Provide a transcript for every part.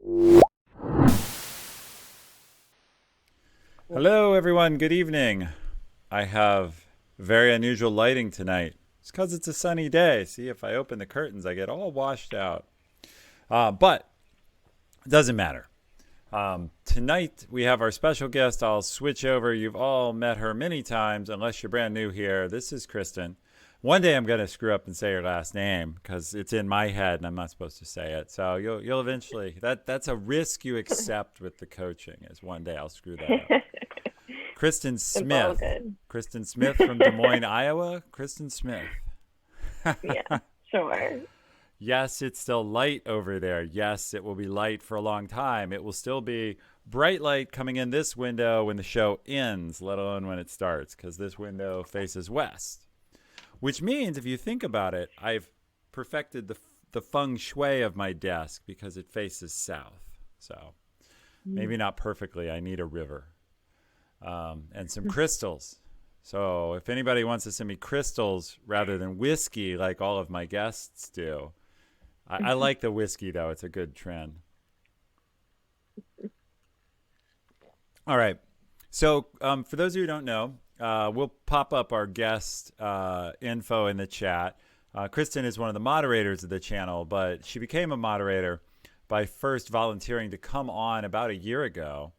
Hello, everyone. Good evening. I have very unusual lighting tonight. It's because it's a sunny day. See, if I open the curtains, I get all washed out. But it doesn't matter. Tonight, we have our special guest. I'll switch over. You've all met her many times, unless you're brand new here. This is Kristen. One day I'm going to screw up and say her last name because it's in my head and I'm not supposed to say it. So you'll eventually, that's a risk you accept with the coaching, is one day I'll screw that up. Kristen Smith. Kristen Smith from Des Moines, Iowa. Kristen Smith. Yeah, sure. Yes, it's still light over there. Yes, it will be light for a long time. It will still be bright light coming in this window when the show ends, let alone when it starts, because this window faces west. Which means, if you think about it, I've perfected the feng shui of my desk because it faces south. So maybe not perfectly. I need a river and some crystals. So if anybody wants to send me crystals rather than whiskey like all of my guests do, I like the whiskey, though. It's a good trend. All right. So for those of you who don't know, we'll pop up our guest info in the chat. Kristen is one of the moderators of the channel, but she became a moderator by first volunteering to come on about a year ago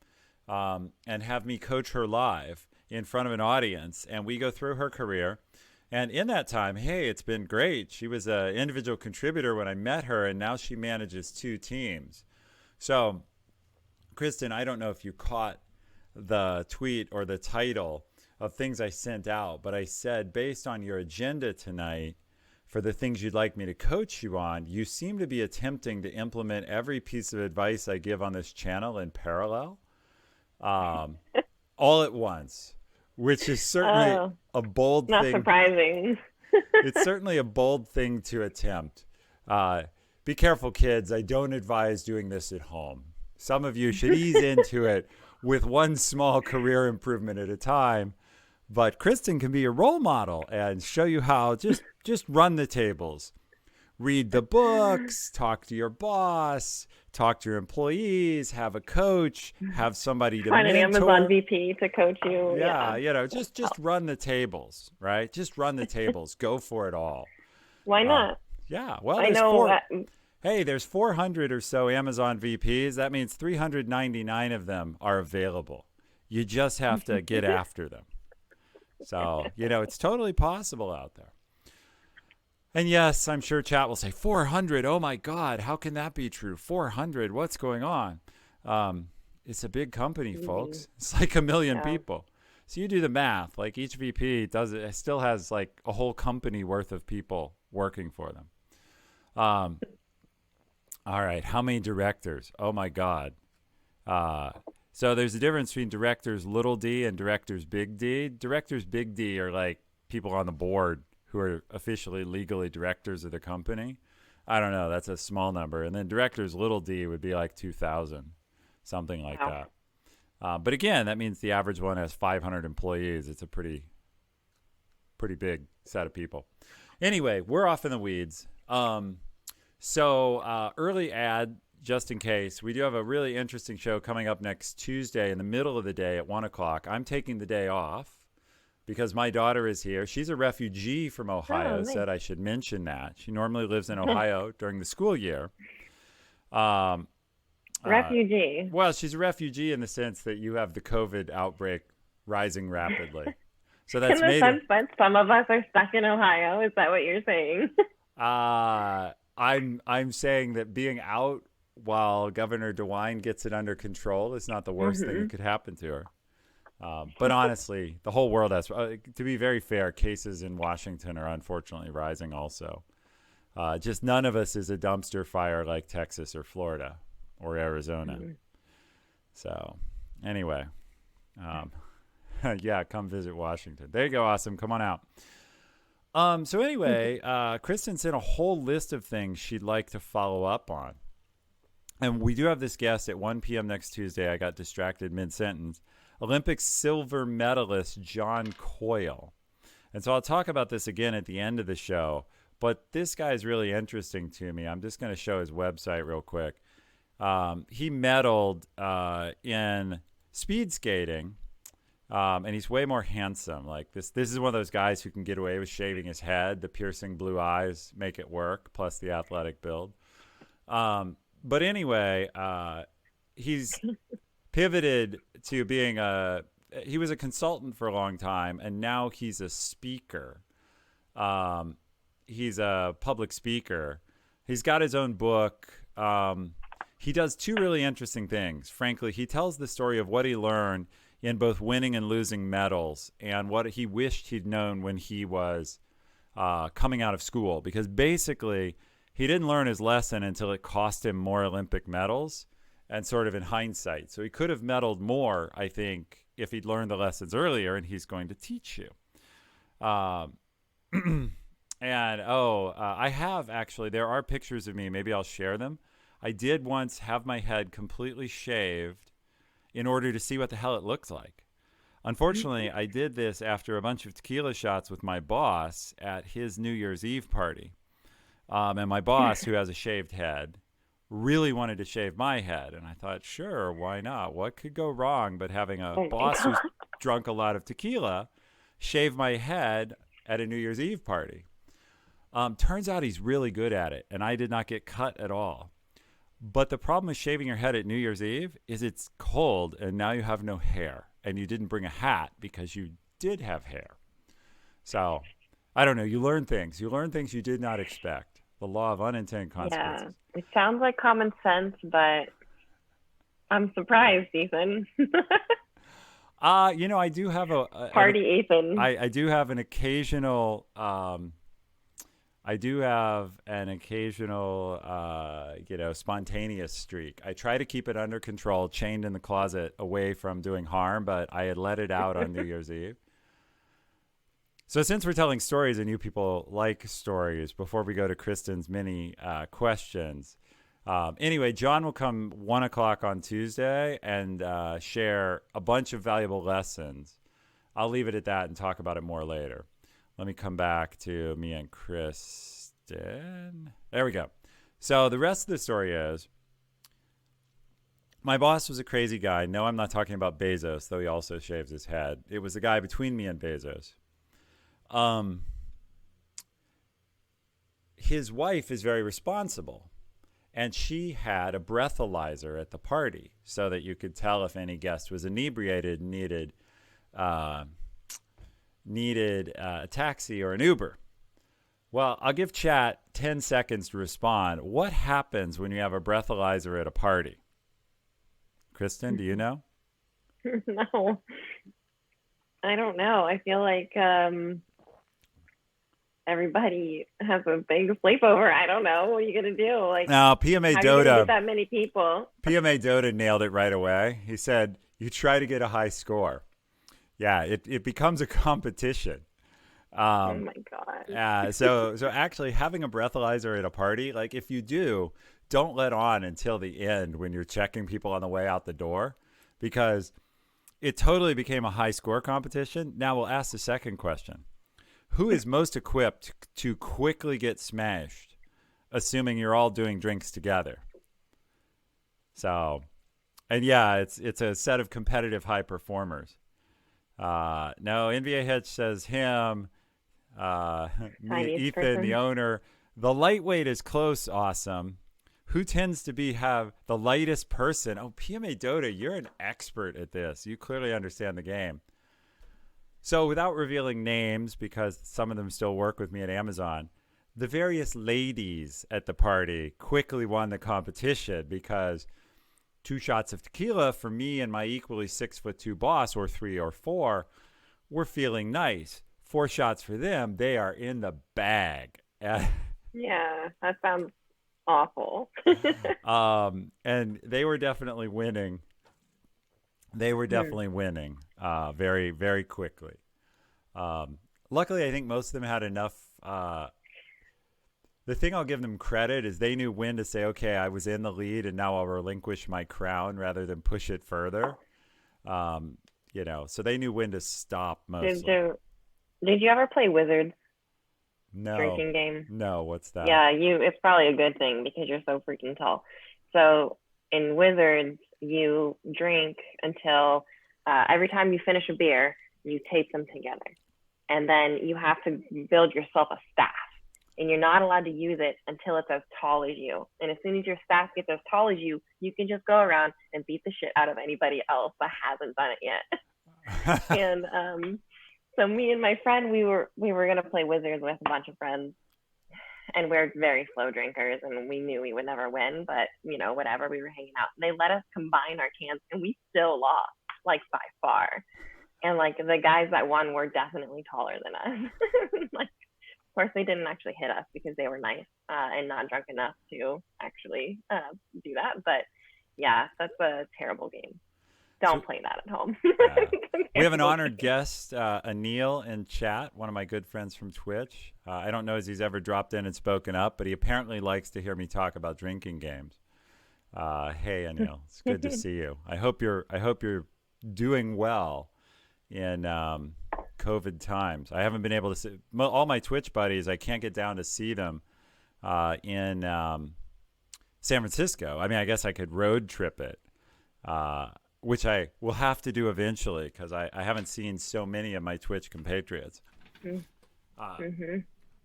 and have me coach her live in front of an audience. And we go through her career. And in that time, hey, it's been great. She was an individual contributor when I met her, and now she manages 2 teams. So, Kristen, I don't know if you caught the tweet or the title of things I sent out, but I said, based on your agenda tonight for the things you'd like me to coach you on, you seem to be attempting to implement every piece of advice I give on this channel in parallel, all at once, which is certainly a bold not thing. Not surprising. It's certainly a bold thing to attempt. Be careful, kids. I don't advise doing this at home. Some of you should ease into it with one small career improvement at a time. But Kristen can be your role model and show you how. Just run the tables. Read the books, talk to your boss, talk to your employees, have a coach, have somebody to Find mentor. An Amazon VP to coach you. Yeah, just run the tables, right? Just run the tables. Go for it all. Why not? Yeah, well, I know. There's 400 or so Amazon VPs. That means 399 of them are available. You just have to get after them. So, it's totally possible out there. And yes, I'm sure chat will say 400. Oh my God, how can that be true? 400, what's going on? It's a big company, folks. It's like 1 million people. So you do the math. Like each VP still has like a whole company worth of people working for them. All right, how many directors? Oh my God. So there's a difference between directors little d and directors big D. Directors big D are like people on the board who are officially legally directors of the company. I don't know. That's a small number. And then directors little d would be like 2,000, something like that. But again, that means the average one has 500 employees. It's a pretty big set of people. Anyway, we're off in the weeds. So early ad, just in case, we do have a really interesting show coming up next Tuesday in the middle of the day at 1 o'clock. I'm taking the day off because my daughter is here. She's a refugee from Ohio, nice. Said I should mention that. She normally lives in Ohio during the school year. Refugee. Well, she's a refugee in the sense that you have the COVID outbreak rising rapidly. So that's in the sense that some of us are stuck in Ohio. Is that what you're saying? I'm saying that being out while Governor DeWine gets it under control is not the worst thing that could happen to her. But honestly, the whole world has, to be very fair, cases in Washington are unfortunately rising also. Just none of us is a dumpster fire like Texas or Florida or Arizona. So anyway, yeah, come visit Washington. There you go. Awesome. Come on out. So anyway, Kristen sent a whole list of things she'd like to follow up on. And we do have this guest at 1 p.m. next Tuesday. I got distracted mid-sentence. Olympic silver medalist K Coyle. And so I'll talk about this again at the end of the show. But this guy is really interesting to me. I'm just going to show his website real quick. He medaled in speed skating, and he's way more handsome. Like this is one of those guys who can get away with shaving his head. The piercing blue eyes make it work, plus the athletic build. But anyway, he's pivoted to being he was a consultant for a long time, and now he's a speaker. He's a public speaker. He's got his own book. He does two really interesting things. Frankly, he tells the story of what he learned in both winning and losing medals and what he wished he'd known when he was coming out of school. Because basically, he didn't learn his lesson until it cost him more Olympic medals, and sort of in hindsight. So he could have medaled more, I think, if he'd learned the lessons earlier, and he's going to teach you. And I have actually, there are pictures of me. Maybe I'll share them. I did once have my head completely shaved in order to see what the hell it looked like. Unfortunately, I did this after a bunch of tequila shots with my boss at his New Year's Eve party. And my boss, who has a shaved head, really wanted to shave my head. And I thought, sure, why not? What could go wrong but having a boss who's drunk a lot of tequila shave my head at a New Year's Eve party? Turns out he's really good at it, and I did not get cut at all. But the problem with shaving your head at New Year's Eve is it's cold, and now you have no hair, and you didn't bring a hat because you did have hair. So, I don't know. You learn things. You learn things you did not expect. The law of unintended consequences. Yeah, it sounds like common sense, but I'm surprised, Ethan. I do have Party Ethan. I do have an occasional spontaneous streak. I try to keep it under control, chained in the closet away from doing harm, but I had let it out on New Year's Eve. So since we're telling stories and you people like stories, before we go to Kristen's mini questions, anyway, John will come 1 o'clock on Tuesday and share a bunch of valuable lessons. I'll leave it at that and talk about it more later. Let me come back to me and Kristen. There we go. So the rest of the story is, my boss was a crazy guy. No, I'm not talking about Bezos, though he also shaves his head. It was the guy between me and Bezos. His wife is very responsible, and she had a breathalyzer at the party so that you could tell if any guest was inebriated and needed a taxi or an Uber. Well, I'll give chat 10 seconds to respond. What happens when you have a breathalyzer at a party? Kristen, do you know? No, I don't know. I feel like everybody has a big sleepover. I don't know. What are you going to do? Like, no, PMA how are you gonna Doda. get that many people? PMA Doda nailed it right away. He said, you try to get a high score. Yeah, it becomes a competition. Oh my God. So actually having a breathalyzer at a party, like if you do, don't let on until the end when you're checking people on the way out the door, because it totally became a high score competition. Now we'll ask the second question. Who is most equipped to quickly get smashed, assuming you're all doing drinks together? So, and yeah, it's a set of competitive high performers. No, NBA Hedge says him. Me, Ethan, person. the owner. The lightweight is close. Awesome. Who tends to have the lightest person? Oh, PMA Dota, you're an expert at this. You clearly understand the game. So without revealing names, because some of them still work with me at Amazon, the various ladies at the party quickly won the competition because 2 shots of tequila for me and my equally 6'2" boss, or 3 or 4, were feeling nice. 4 shots for them, they are in the bag. Yeah, that sounds awful. And they were definitely winning. Winning very, very quickly. Luckily, I think most of them had enough. The thing I'll give them credit is they knew when to say, okay, I was in the lead and now I'll relinquish my crown rather than push it further. So they knew when to stop mostly. Did you ever play Wizards? No. Drinking game? No, what's that? Yeah, it's probably a good thing because you're so freaking tall. So in Wizards, you drink until every time you finish a beer, you tape them together. And then you have to build yourself a staff. And you're not allowed to use it until it's as tall as you. And as soon as your staff gets as tall as you can just go around and beat the shit out of anybody else that hasn't done it yet. And so me and my friend, we were gonna play Wizards with a bunch of friends, and we're very slow drinkers, and we knew we would never win, but whatever, we were hanging out. They let us combine our cans, and we still lost, like, by far. And like the guys that won were definitely taller than us. Like, of course, they didn't actually hit us because they were nice and not drunk enough to actually do that. But yeah, that's a terrible game. Don't play that at home. We have an honored guest, Anil, in chat, one of my good friends from Twitch. I don't know if he's ever dropped in and spoken up, but he apparently likes to hear me talk about drinking games. Hey, Anil, it's good to see you. I hope you're doing well in COVID times. I haven't been able to see all my Twitch buddies. I can't get down to see them in San Francisco. I mean, I guess I could road trip it. Which I will have to do eventually because I haven't seen so many of my Twitch compatriots.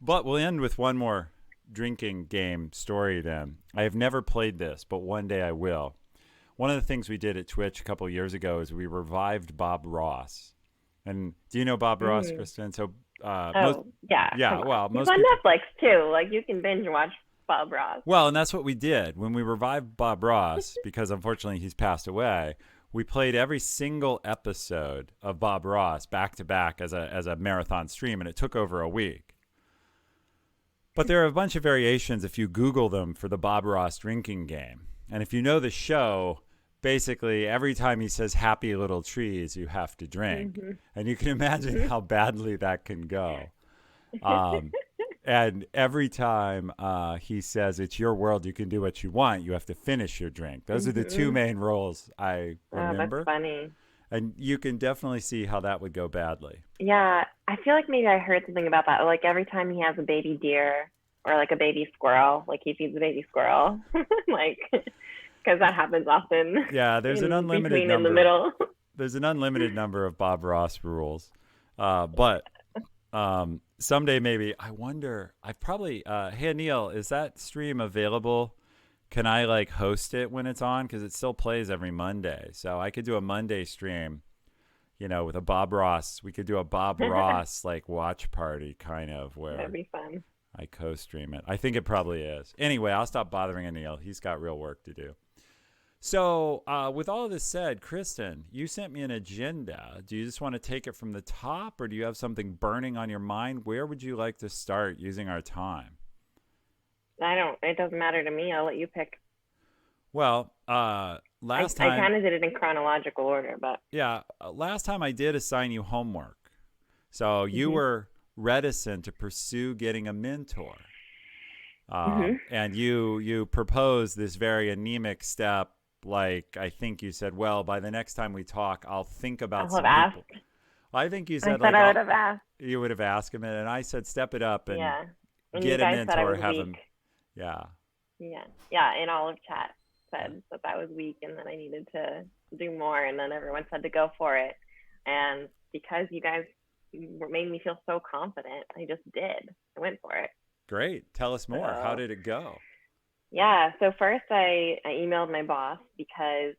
But we'll end with one more drinking game story then. I have never played this, but one day I will. One of the things we did at Twitch a couple of years ago is we revived Bob Ross. And do you know Bob Ross, Kristen? So, yeah. Well, he's on Netflix too. Like, you can binge watch Bob Ross. Well, and that's what we did when we revived Bob Ross, because unfortunately he's passed away. We played every single episode of Bob Ross back to back as a marathon stream, and it took over a week. But there are a bunch of variations if you Google them for the Bob Ross drinking game. And if you know the show, basically every time he says happy little trees, you have to drink. And you can imagine how badly that can go. And every time he says it's your world, you can do what you want, you have to finish your drink. Those are the two main roles I remember. Oh, that's funny. And you can definitely see how that would go badly. Yeah, I feel like maybe I heard something about that. Like, every time he has a baby deer or like a baby squirrel, like he feeds a baby squirrel, like, because that happens often. Yeah, there's an unlimited number. In the middle. There's an unlimited number of Bob Ross rules, but. Someday maybe. I wonder. I've probably. Hey, Neil, is that stream available? Can I like host it when it's on? Because it still plays every Monday, so I could do a Monday stream. With a Bob Ross. We could do a Bob Ross like watch party kind of where. That'd be fun. I co-stream it. I think it probably is. Anyway, I'll stop bothering Anil. He's got real work to do. So with all of this said, Kristen, you sent me an agenda. Do you just want to take it from the top, or do you have something burning on your mind? Where would you like to start using our time? It doesn't matter to me. I'll let you pick. Well, last time. I kind of did it in chronological order, but. Yeah, last time I did assign you homework. So you were reticent to pursue getting a mentor. And you proposed this very anemic step. Like, I think you said, well, by the next time we talk, I'll think about some people. I think you said, I would have asked. You would have asked him, and I said, step it up and get a mentor. Have him. Yeah. In all of chat said that was weak, and then I needed to do more, and then everyone said to go for it. And because you guys made me feel so confident, I just did. I went for it. Great. Tell us more. How did it go? Yeah. So first I emailed my boss because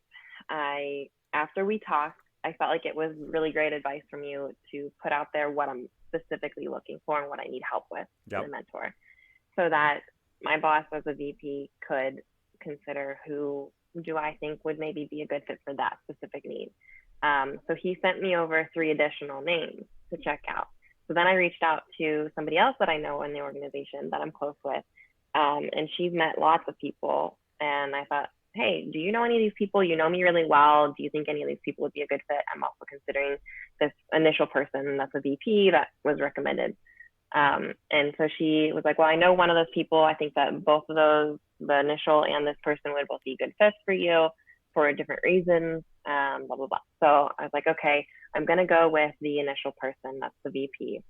after we talked, I felt like it was really great advice from you to put out there what I'm specifically looking for and what I need help with as a mentor, so that my boss as a VP could consider who do I think would maybe be a good fit for that specific need. So he sent me over 3 additional names to check out. So then I reached out to somebody else that I know in the organization that I'm close with. And she's met lots of people. And I thought, hey, do you know any of these people? You know me really well. Do you think any of these people would be a good fit? I'm also considering this initial person that's a VP that was recommended. And so she was like, well, I know one of those people. I think that both of those, the initial and this person, would both be good fits for you for different reasons, blah, blah, blah. So I was like, okay, I'm going to go with the initial person. That's the VP.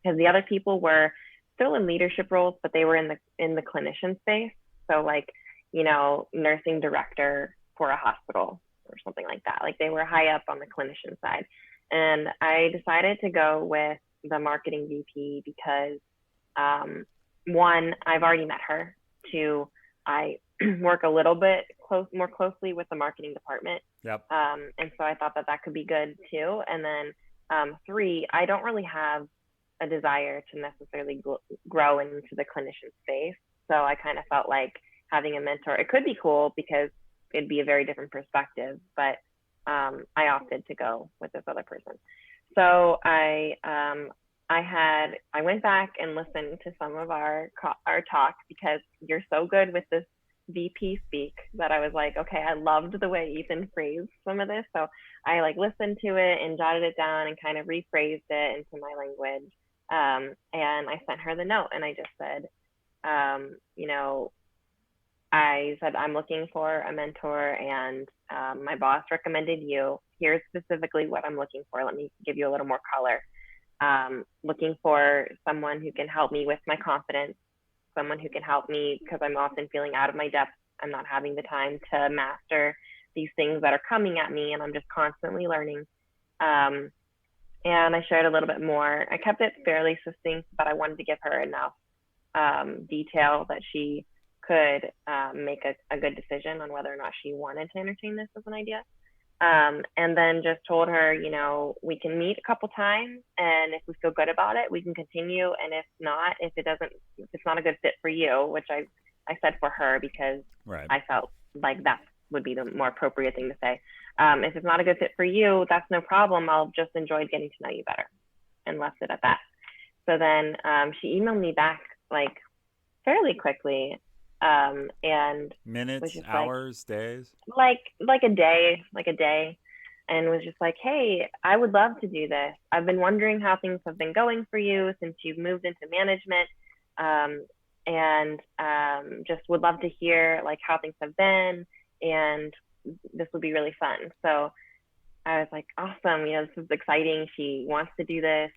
Because the other people were still in leadership roles, but they were in the clinician space. So like nursing director for a hospital or something like that. Like they were high up on the clinician side. And I decided to go with the marketing VP because one, I've already met her. Two, I work a little bit more closely with the marketing department. Yep. And so I thought that could be good too. And then three, I don't really have a desire to necessarily grow into the clinician space. So I kind of felt like having a mentor, it could be cool because it'd be a very different perspective, but I opted to go with this other person. So I went back and listened to some of our talk because you're so good with this VP speak that I was like, okay, I loved the way Ethan phrased some of this. So I listened to it and jotted it down and kind of rephrased it into my language. And I sent her the note and I just said, I said, I'm looking for a mentor and my boss recommended you. Here's specifically what I'm looking for. Let me give you a little more color. Looking for someone who can help me with my confidence, someone who can help me because I'm often feeling out of my depth. I'm not having the time to master these things that are coming at me and I'm just constantly learning. And I shared a little bit more. I kept it fairly succinct, but I wanted to give her enough detail that she could make a good decision on whether or not she wanted to entertain this as an idea. And then just told her, we can meet a couple times and if we feel good about it, we can continue. And if not, if it's not a good fit for you, which I said for her because right. I felt like that would be the more appropriate thing to say. If it's not a good fit for you, that's no problem. I'll just enjoy getting to know you better, and left it at that. So then she emailed me back fairly quickly. And minutes, hours, days, like a day, and was just like, hey, I would love to do this. I've been wondering how things have been going for you since you've moved into management, and just would love to hear how things have been, and this would be really fun. So I was like, awesome, this is exciting. She wants to do this.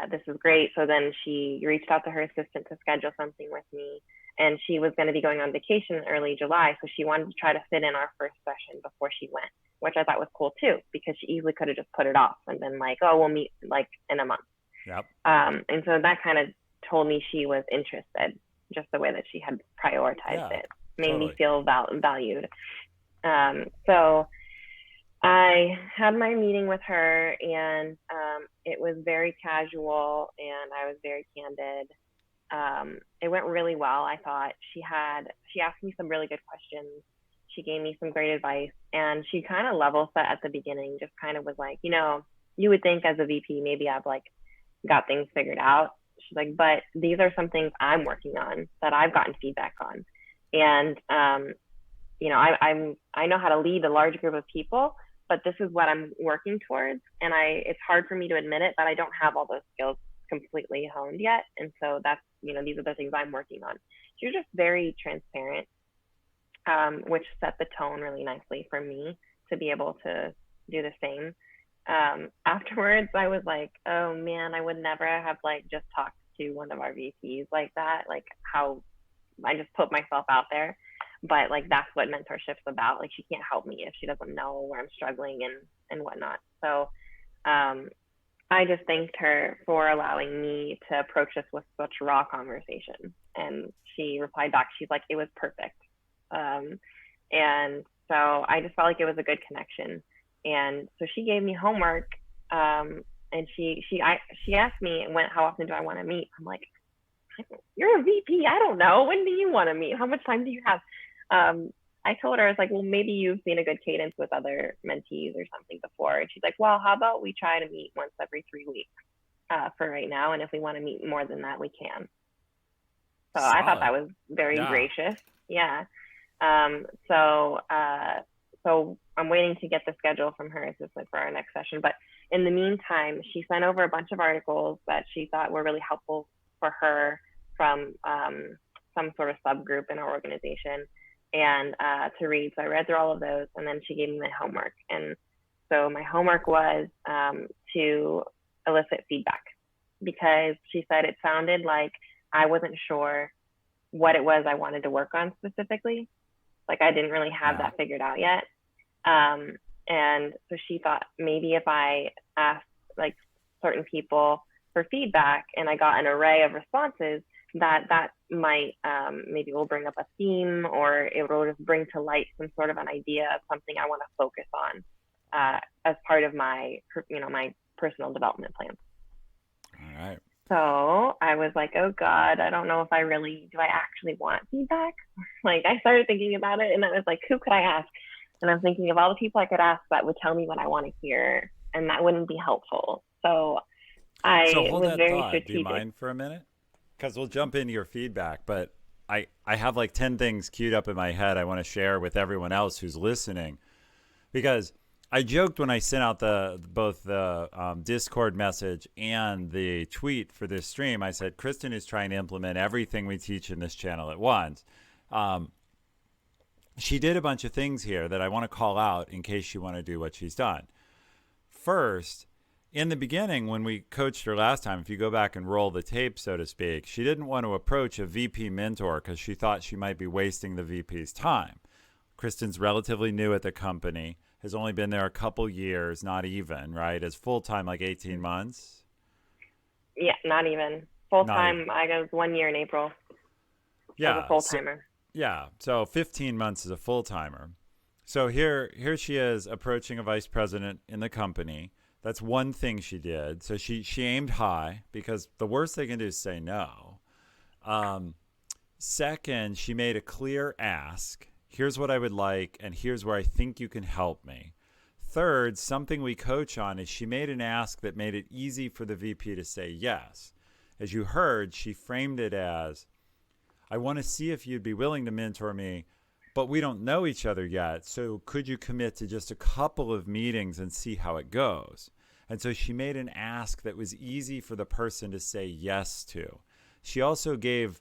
This is great. So then she reached out to her assistant to schedule something with me. And she was going to be going on vacation in early July. So she wanted to try to fit in our first session before she went, which I thought was cool too, because she easily could have just put it off and been like, oh, we'll meet in a month. Yep. And so that kind of told me she was interested, just the way that she had prioritized it. Made me feel valued. So I had my meeting with her and it was very casual and I was very candid. It went really well. I thought she asked me some really good questions. She gave me some great advice and she kind of level set at the beginning, just kind of was like, you would think as a VP, maybe I've got things figured out. She's like, but these are some things I'm working on that I've gotten feedback on. And, I know how to lead a large group of people, but this is what I'm working towards. And it's hard for me to admit it, but I don't have all those skills completely honed yet. And so that's, these are the things I'm working on. She was just very transparent, which set the tone really nicely for me to be able to do the same. Afterwards, I was like, oh man, I would never have just talked to one of our VPs like that, how I just put myself out there. But that's what mentorship's about. She can't help me if she doesn't know where I'm struggling and whatnot. So I just thanked her for allowing me to approach this with such raw conversation. And she replied back, she's like, it was perfect. And so I just felt like it was a good connection. And so she gave me homework, and she asked me, how often do I want to meet? I'm like, you're a VP. I don't know. When do you want to meet? How much time do you have? I told her, I was like, well, maybe you've seen a good cadence with other mentees or something before. And she's like, well, how about we try to meet once every 3 weeks for right now. And if we want to meet more than that, we can. So solid. I thought that was very gracious. Yeah. So I'm waiting to get the schedule from her assistant for our next session. But in the meantime, she sent over a bunch of articles that she thought were really helpful for her from some sort of subgroup in our organization and to read. So I read through all of those, and then she gave me my homework. And so my homework was to elicit feedback, because she said it sounded like I wasn't sure what it was I wanted to work on specifically. Like I didn't really have Yeah. that figured out yet. And so she thought maybe if I asked like certain people for feedback and I got an array of responses, that might maybe will bring up a theme, or it will just bring to light some sort of an idea of something I want to focus on as part of my, my personal development plan. All right. So I was like, oh God, I don't know if do I actually want feedback? Like I started thinking about it, and I was like, who could I ask? And I'm thinking of all the people I could ask that would tell me what I want to hear, and that wouldn't be helpful. So I hold was that very thought. strategic. Do you mind for a minute? Because we'll jump into your feedback, but I have like 10 things queued up in my head I want to share with everyone else who's listening. Because I joked when I sent out both the Discord message and the tweet for this stream. I said, Kristen is trying to implement everything we teach in this channel at once. She did a bunch of things here that I want to call out in case you want to do what she's done. First, in the beginning, when we coached her last time, if you go back and roll the tape, so to speak, she didn't want to approach a VP mentor because she thought she might be wasting the VP's time. Kristen's relatively new at the company, has only been there a couple years, not even, right? As full-time, like 18 months? Yeah, not even. Full-time, I go 1 year in April. Yeah. As a full-timer. So 15 months as a full-timer. So here she is approaching a vice president in the company. That's one thing she did. So she aimed high, because the worst they can do is say no. Second, she made a clear ask. Here's what I would like, and here's where I think you can help me. Third, something we coach on is she made an ask that made it easy for the VP to say yes. As you heard, she framed it as, I want to see if you'd be willing to mentor me, but we don't know each other yet, so could you commit to just a couple of meetings and see how it goes? And so she made an ask that was easy for the person to say yes to. She also gave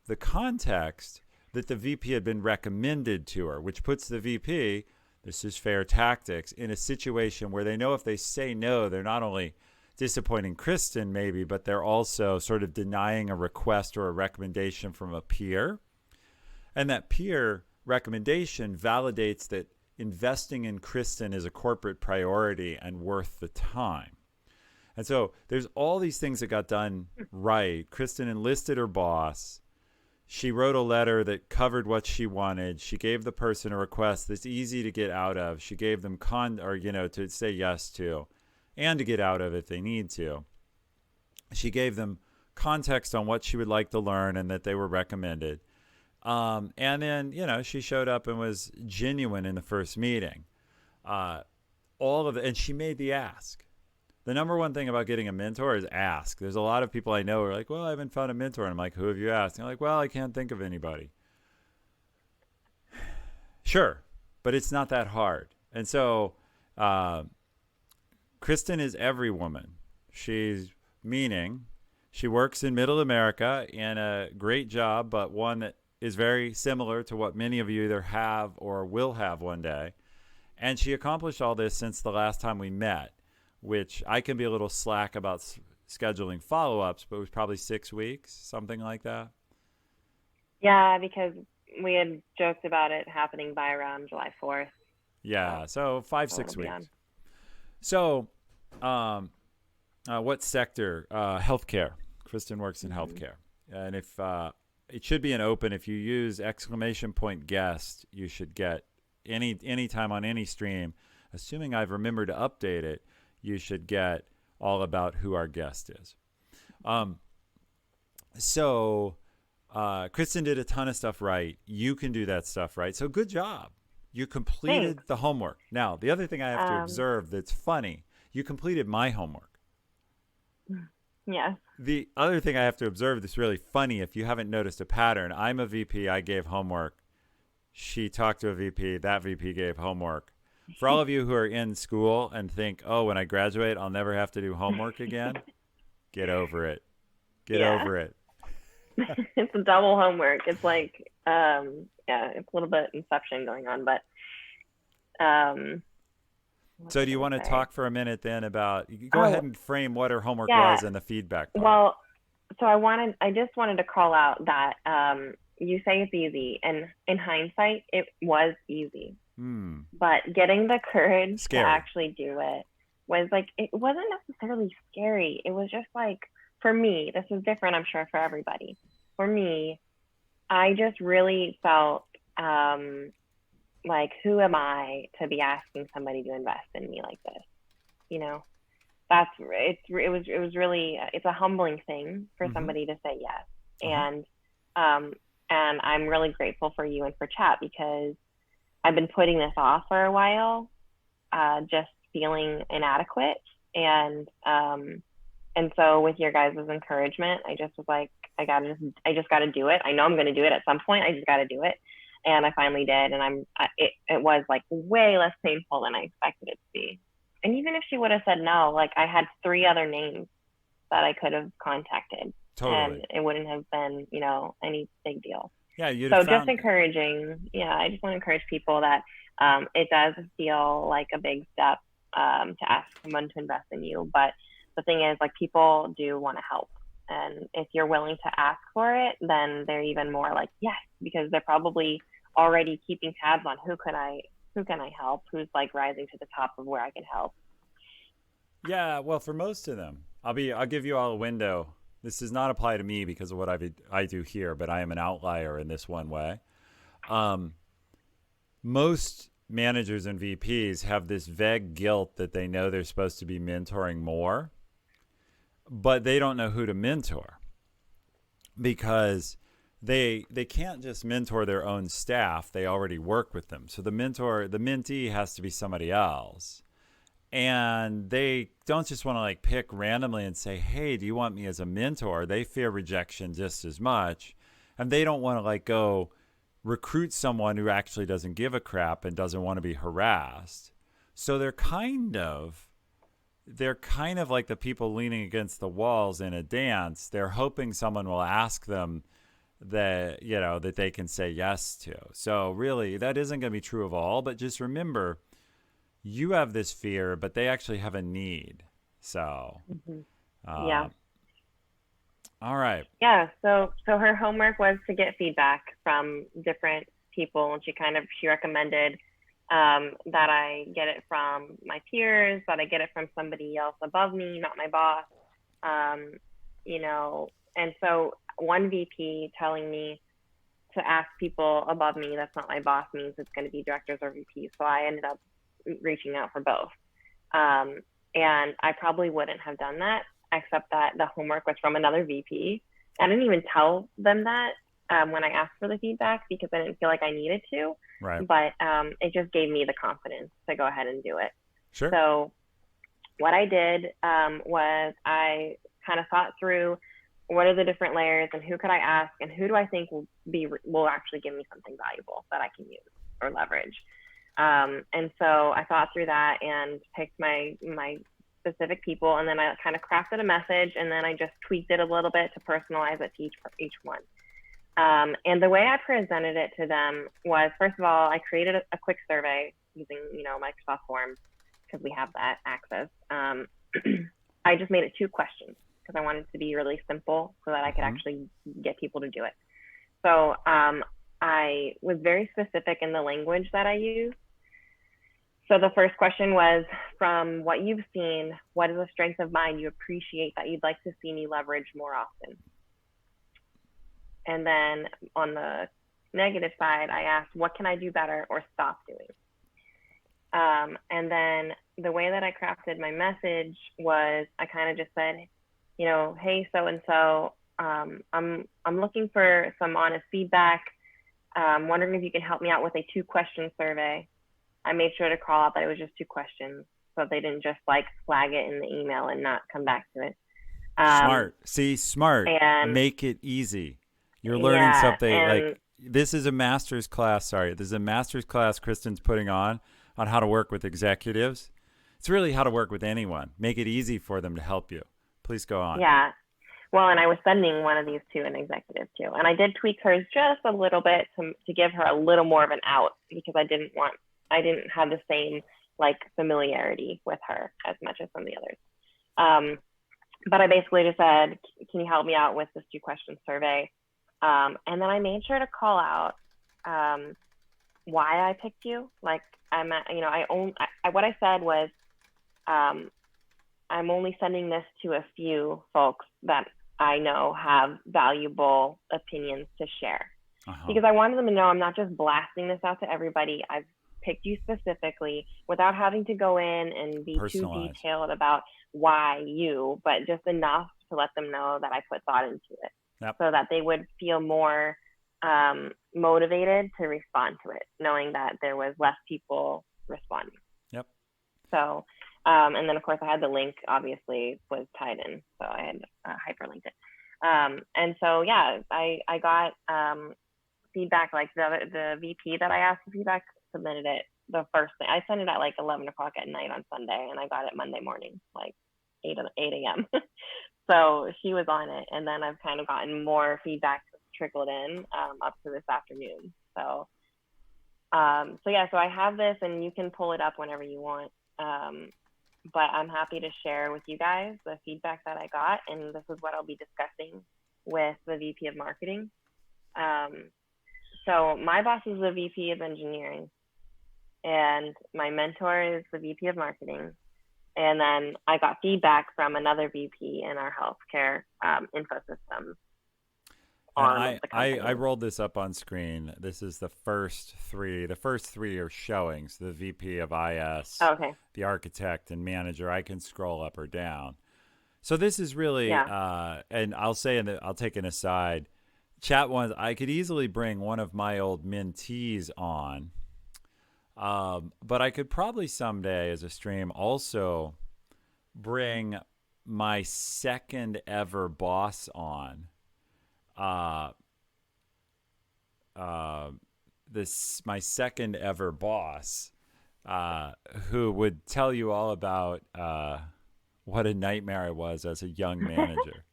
the context that the VP had been recommended to her, which puts the VP, this is fair tactics, in a situation where they know if they say no, they're not only disappointing Kristen maybe, but they're also sort of denying a request or a recommendation from a peer. And that peer recommendation validates that investing in Kristen is a corporate priority and worth the time. And so there's all these things that got done right. Kristen enlisted her boss. She wrote a letter that covered what she wanted. She gave the person a request that's easy to get out of. She gave them to say yes to, and to get out of if they need to. She gave them context on what she would like to learn and that they were recommended. And then, she showed up and was genuine in the first meeting. And she made the ask. The number one thing about getting a mentor is ask. There's a lot of people I know who are like, well, I haven't found a mentor. And I'm like, who have you asked? And they're like, well, I can't think of anybody. Sure, but it's not that hard. And so Kristen is every woman. She works in Middle America in a great job, but one that is very similar to what many of you either have or will have one day. And she accomplished all this since the last time we met, which I can be a little slack about scheduling follow-ups, but it was probably 6 weeks, something like that. Yeah, because we had joked about it happening by around July 4th. Yeah, so 5-6 weeks. So what sector? Healthcare. Kristen works in healthcare. And if it should be an open, if you use !guest, you should get any time on any stream, assuming I've remembered to update it, you should get all about who our guest is. So Kristen did a ton of stuff right. You can do that stuff right. So good job. You completed the homework. Now, the other thing I have to observe that's funny, you completed my homework. Yeah. The other thing I have to observe that's really funny, if you haven't noticed a pattern, I'm a VP, I gave homework. She talked to a VP, that VP gave homework. For all of you who are in school and think, oh, when I graduate, I'll never have to do homework again, get over it. Get over it. It's a double homework. It's like, it's a little bit Inception going on, but. So do you want to talk for a minute then about, go ahead and frame what her homework was and the feedback part. Well, so I just wanted to call out that you say it's easy, and in hindsight, it was easy. Hmm. But getting the courage to Scary. actually do it was like, it wasn't necessarily scary. It was just like, for me, this is different, I'm sure, for everybody. For me, I just really felt like, who am I to be asking somebody to invest in me like this? You know, it was really, it's a humbling thing for Mm-hmm. somebody to say yes. Uh-huh. Um, and I'm really grateful for you and for chat, because I've been putting this off for a while, just feeling inadequate. And so with your guys' encouragement, I just was like, I just got to do it. I know I'm going to do it at some point. I just got to do it. And I finally did. And it was like way less painful than I expected it to be. And even if she would have said no, like, I had 3 other names that I could have contacted, Totally. and it wouldn't have been, any big deal. Yeah, you'd have So just found. encouraging, I just want to encourage people that it does feel like a big step to ask someone to invest in you. But the thing is, like, people do want to help. And if you're willing to ask for it, then they're even more like, yes, because they're probably already keeping tabs on who can I help, who's like rising to the top of where I can help. Yeah, well, for most of them, I'll give you all a window. This does not apply to me because of what I do here, but I am an outlier in this one way. Um, Most managers and VPs have this vague guilt that they know they're supposed to be mentoring more, but they don't know who to mentor because they can't just mentor their own staff. They already work with them. So the mentee has to be somebody else. And they don't just want to like pick randomly and say, hey, do you want me as a mentor? They fear rejection just as much. And they don't want to like go recruit someone who actually doesn't give a crap and doesn't want to be harassed. So they're kind of like the people leaning against the walls in a dance. They're hoping someone will ask them that they can say yes to. So really, that isn't going to be true of all, but just remember, you have this fear, but they actually have a need. So, Yeah. All right. Yeah. So her homework was to get feedback from different people, and she recommended that I get it from my peers, that I get it from somebody else above me, not my boss. And so one VP telling me to ask people above me that's not my boss means it's going to be directors or VPs. So I ended up reaching out for both. And I probably wouldn't have done that, except that the homework was from another VP. I didn't even tell them that when I asked for the feedback, because I didn't feel like I needed to. Right. But it just gave me the confidence to go ahead and do it. Sure. So what I did was I kind of thought through, what are the different layers and who could I ask and who do I think will actually give me something valuable that I can use or leverage. And so I thought through that and picked my specific people, and then I kind of crafted a message, and then I just tweaked it a little bit to personalize it to each one. And the way I presented it to them was, first of all, I created a quick survey using, Microsoft Forms, because we have that access. I just made it 2 questions because I wanted it to be really simple so that I could actually get people to do it. So I was very specific in the language that I used. So the first question was, from what you've seen, what is a strength of mine you appreciate that you'd like to see me leverage more often? And then on the negative side, I asked, what can I do better or stop doing? And then the way that I crafted my message was, I kind of just said, hey, so-and-so, I'm looking for some honest feedback. Wondering if you can help me out with a 2-question survey. I made sure to call out that it was just 2 questions, so they didn't just like flag it in the email and not come back to it. Smart. See, smart. And make it easy. You're learning something and, like this is a master's class. This is a master's class Kristen's putting on how to work with executives. It's really how to work with anyone. Make it easy for them to help you. Please go on. Yeah. Well, and I was sending one of these to an executive too. And I did tweak hers just a little bit to give her a little more of an out, because I didn't have the same like familiarity with her as much as some of the others. But I basically just said, can you help me out with this 2-question survey? And then I made sure to call out why I picked you. Like what I said was, I'm only sending this to a few folks that I know have valuable opinions to share. Because I wanted them to know I'm not just blasting this out to everybody. I've picked you specifically without having to go in and be too detailed about why you, but just enough to let them know that I put thought into it. Yep. So that they would feel more motivated to respond to it, knowing that there was less people responding. Yep. So, and then of course I had the link, obviously was tied in, so I had hyperlinked it. And so, yeah, I got feedback. Like the VP that I asked for feedback submitted it the first thing. I sent it at like 11 o'clock at night on Sunday, and I got it Monday morning, like 8 a.m. So she was on it, and then I've kind of gotten more feedback trickled in up to this afternoon. So so I have this, and you can pull it up whenever you want. But I'm happy to share with you guys the feedback that I got, and this is what I'll be discussing with the VP of marketing. So my boss is the VP of engineering, and my mentor is the VP of marketing. And then I got feedback from another VP in our healthcare info systems. And I rolled this up on screen. This is the first three. The first three are showing. So the VP of IS, the architect, and manager. I can scroll up or down. So this is really, and I'll say, I'll take an aside. Chat ones, I could easily bring one of my old mentees on. But I could probably someday as a stream also bring my second ever boss on. My second ever boss, who would tell you all about what a nightmare I was as a young manager.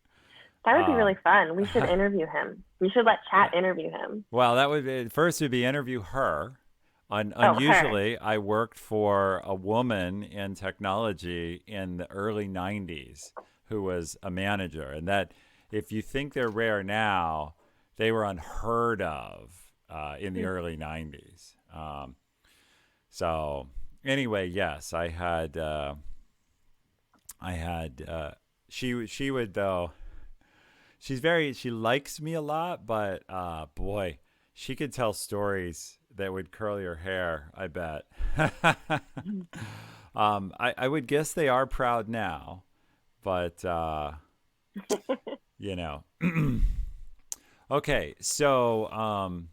That would be really fun. We should interview him. We should let chat interview him. Well, that would be, first would be interview her. Unusually, I worked for a woman in technology in the early 90s who was a manager. And that, if you think they're rare now, they were unheard of in the early 90s. So anyway, yes, she would, though, she likes me a lot, but boy, she could tell stories that would curl your hair, I bet. I would guess they are proud now, but, you know. Okay, so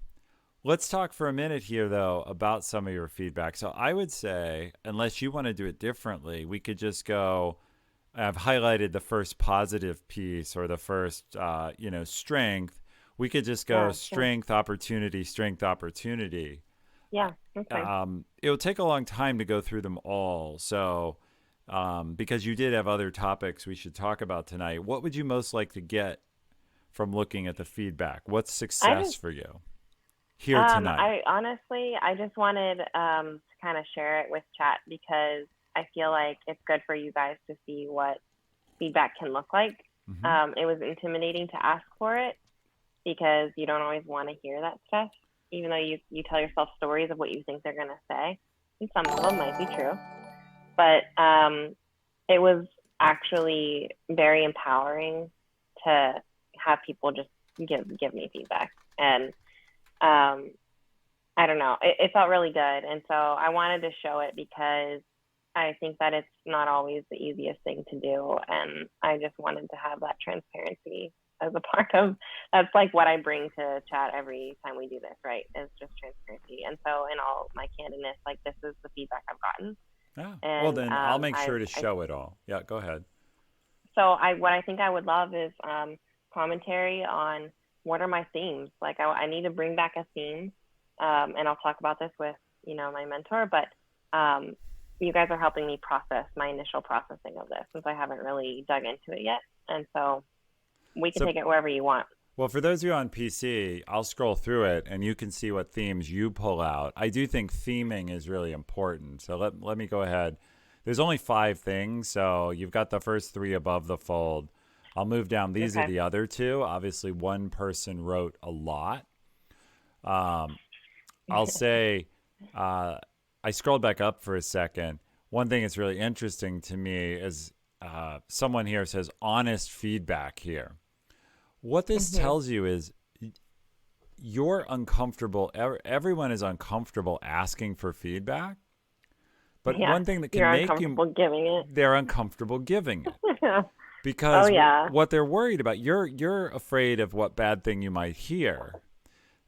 let's talk for a minute here, though, about some of your feedback. So I would say, unless you want to do it differently, we could just go, I've highlighted the first positive piece or the first, strength. We could just go strength, opportunity, strength, opportunity. Yeah. Okay. It'll take a long time to go through them all. So, because you did have other topics we should talk about tonight, what would you most like to get from looking at the feedback? What's success for you here tonight? I just wanted to kind of share it with chat because I feel like it's good for you guys to see what feedback can look like. Mm-hmm. It was intimidating to ask for it because you don't always want to hear that stuff, even though you tell yourself stories of what you think they're going to say. And some of them might be true. But it was actually very empowering to have people just give me feedback. And I don't know, it felt really good. And so I wanted to show it because I think that it's not always the easiest thing to do. And I just wanted to have that transparency as a part of, that's like what I bring to chat every time we do this, right? It's just transparency. And so in all my candidness, like this is the feedback I've gotten. Yeah. And, well, then I'll make sure to show it all. Yeah, go ahead. So what I think I would love is commentary on what are my themes. Like I need to bring back a theme, and I'll talk about this with my mentor. But you guys are helping me process my initial processing of this since I haven't really dug into it yet, and so we can take it wherever you want. Well, for those of you on PC, I'll scroll through it and you can see what themes you pull out. I do think theming is really important. So let me go ahead. There's only 5 things, so you've got the first 3 above the fold. I'll move down. These are Okay. the other two. Obviously, one person wrote a lot. I'll say, I scrolled back up for a second. One thing that's really interesting to me is someone here says honest feedback here. What this Mm-hmm. tells you is you're uncomfortable. Everyone is uncomfortable asking for feedback. But Yeah. one thing that can You're make you, uncomfortable giving it. they're uncomfortable giving it. Oh, Because yeah. what they're worried about, you're afraid of what bad thing you might hear.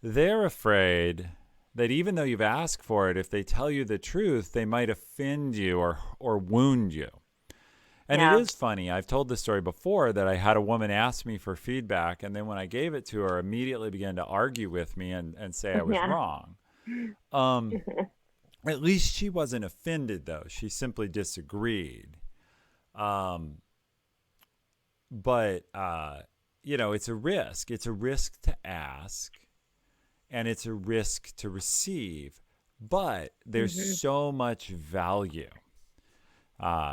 They're afraid that even though you've asked for it, if they tell you the truth, they might offend you or wound you. And it Yeah. is funny. I've told this story before that I had a woman ask me for feedback, and then when I gave it to her, immediately began to argue with me and say I was Yeah. wrong. At least she wasn't offended, though. She simply disagreed. But it's a risk. It's a risk to ask, and it's a risk to receive. But there's Mm-hmm. so much value.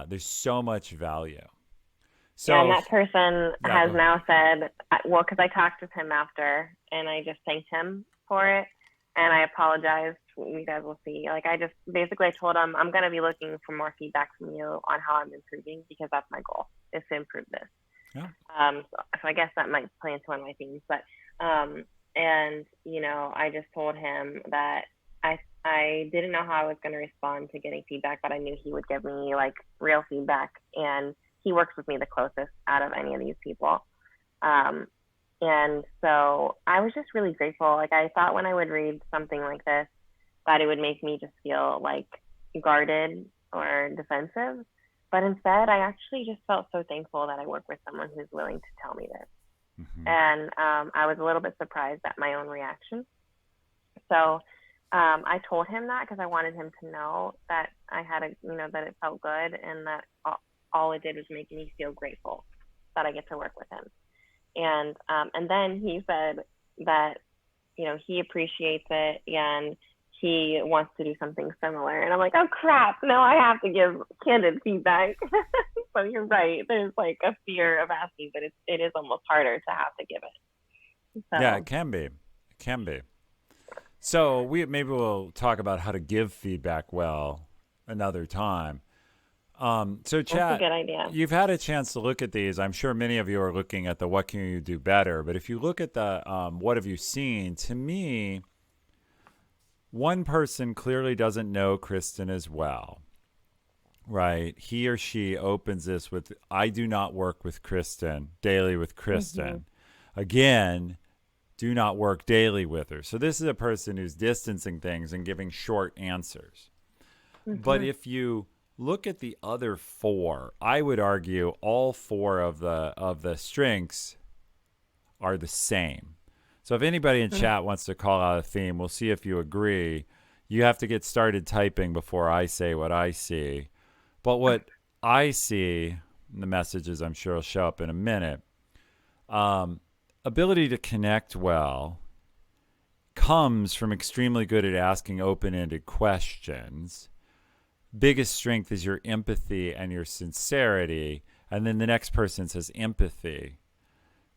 There's so much value. Yeah, and So, that person yeah, go has ahead. now said, well, because I talked with him after, and I just thanked him for it, and I apologized. You guys will see. Like, I just basically told him I'm going to be looking for more feedback from you on how I'm improving, because that's my goal, is to improve this. Yeah. So I guess that might play into one of my themes, but and I just told him that I didn't know how I was going to respond to getting feedback, but I knew he would give me like real feedback, and he works with me the closest out of any of these people. And so I was just really grateful. Like, I thought when I would read something like this that it would make me just feel like guarded or defensive. But instead, I actually just felt so thankful that I work with someone who's willing to tell me this. Mm-hmm. And I was a little bit surprised at my own reaction. So I told him that because I wanted him to know that I had that it felt good, and that all it did was make me feel grateful that I get to work with him. And then he said that, he appreciates it and he wants to do something similar. And I'm like, oh crap, no, I have to give candid feedback. So you're right. There's like a fear of asking, but it is almost harder to have to give it. So. Yeah, it can be. It can be. So maybe we'll talk about how to give feedback well another time. So That's a chat, good idea. you've had a chance to look at these. I'm sure many of you are looking at the what can you do better. But if you look at the what have you seen, to me, one person clearly doesn't know Kristen as well, right? He or she opens this with, I do not work with Kristen, daily with Kristen. Mm-hmm. Again, do not work daily with her. So this is a person who's distancing things and giving short answers. Mm-hmm. But if you look at the other four, I would argue all four of the strengths are the same. So if anybody in chat wants to call out a theme, we'll see if you agree. You have to get started typing before I say what I see. But what I see, the messages I'm sure will show up in a minute, ability to connect well comes from extremely good at asking open-ended questions. Biggest strength is your empathy and your sincerity. And then the next person says empathy.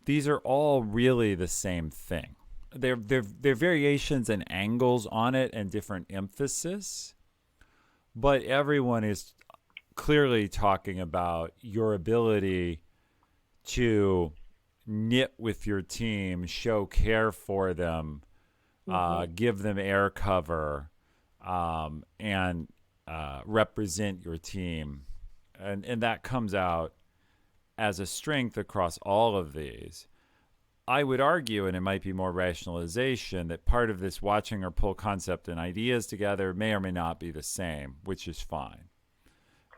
These are all really the same thing. They're variations and angles on it and different emphasis. But everyone is clearly talking about your ability to knit with your team, show care for them, give them air cover, and represent your team. And that comes out as a strength across all of these. I would argue, and it might be more rationalization, that part of this watching or pull concept and ideas together may or may not be the same, which is fine.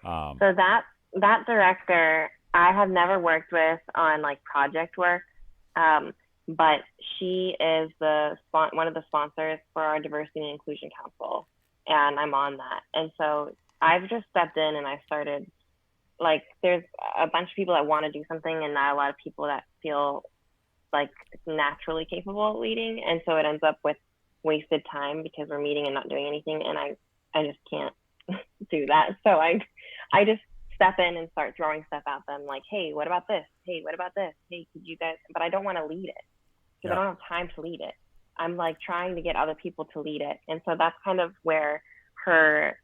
So that director, I have never worked with on like project work, but she is one of the sponsors for our Diversity and Inclusion Council, and I'm on that. And so I've just stepped in and I started, like, there's a bunch of people that want to do something and not a lot of people that feel like naturally capable of leading. And so it ends up with wasted time because we're meeting and not doing anything. And I just can't do that. So I just step in and start throwing stuff at them like, hey, what about this? Hey, what about this? Hey, could you guys, but I don't want to lead it because I don't have time to lead it. I'm like trying to get other people to lead it. And so that's kind of where her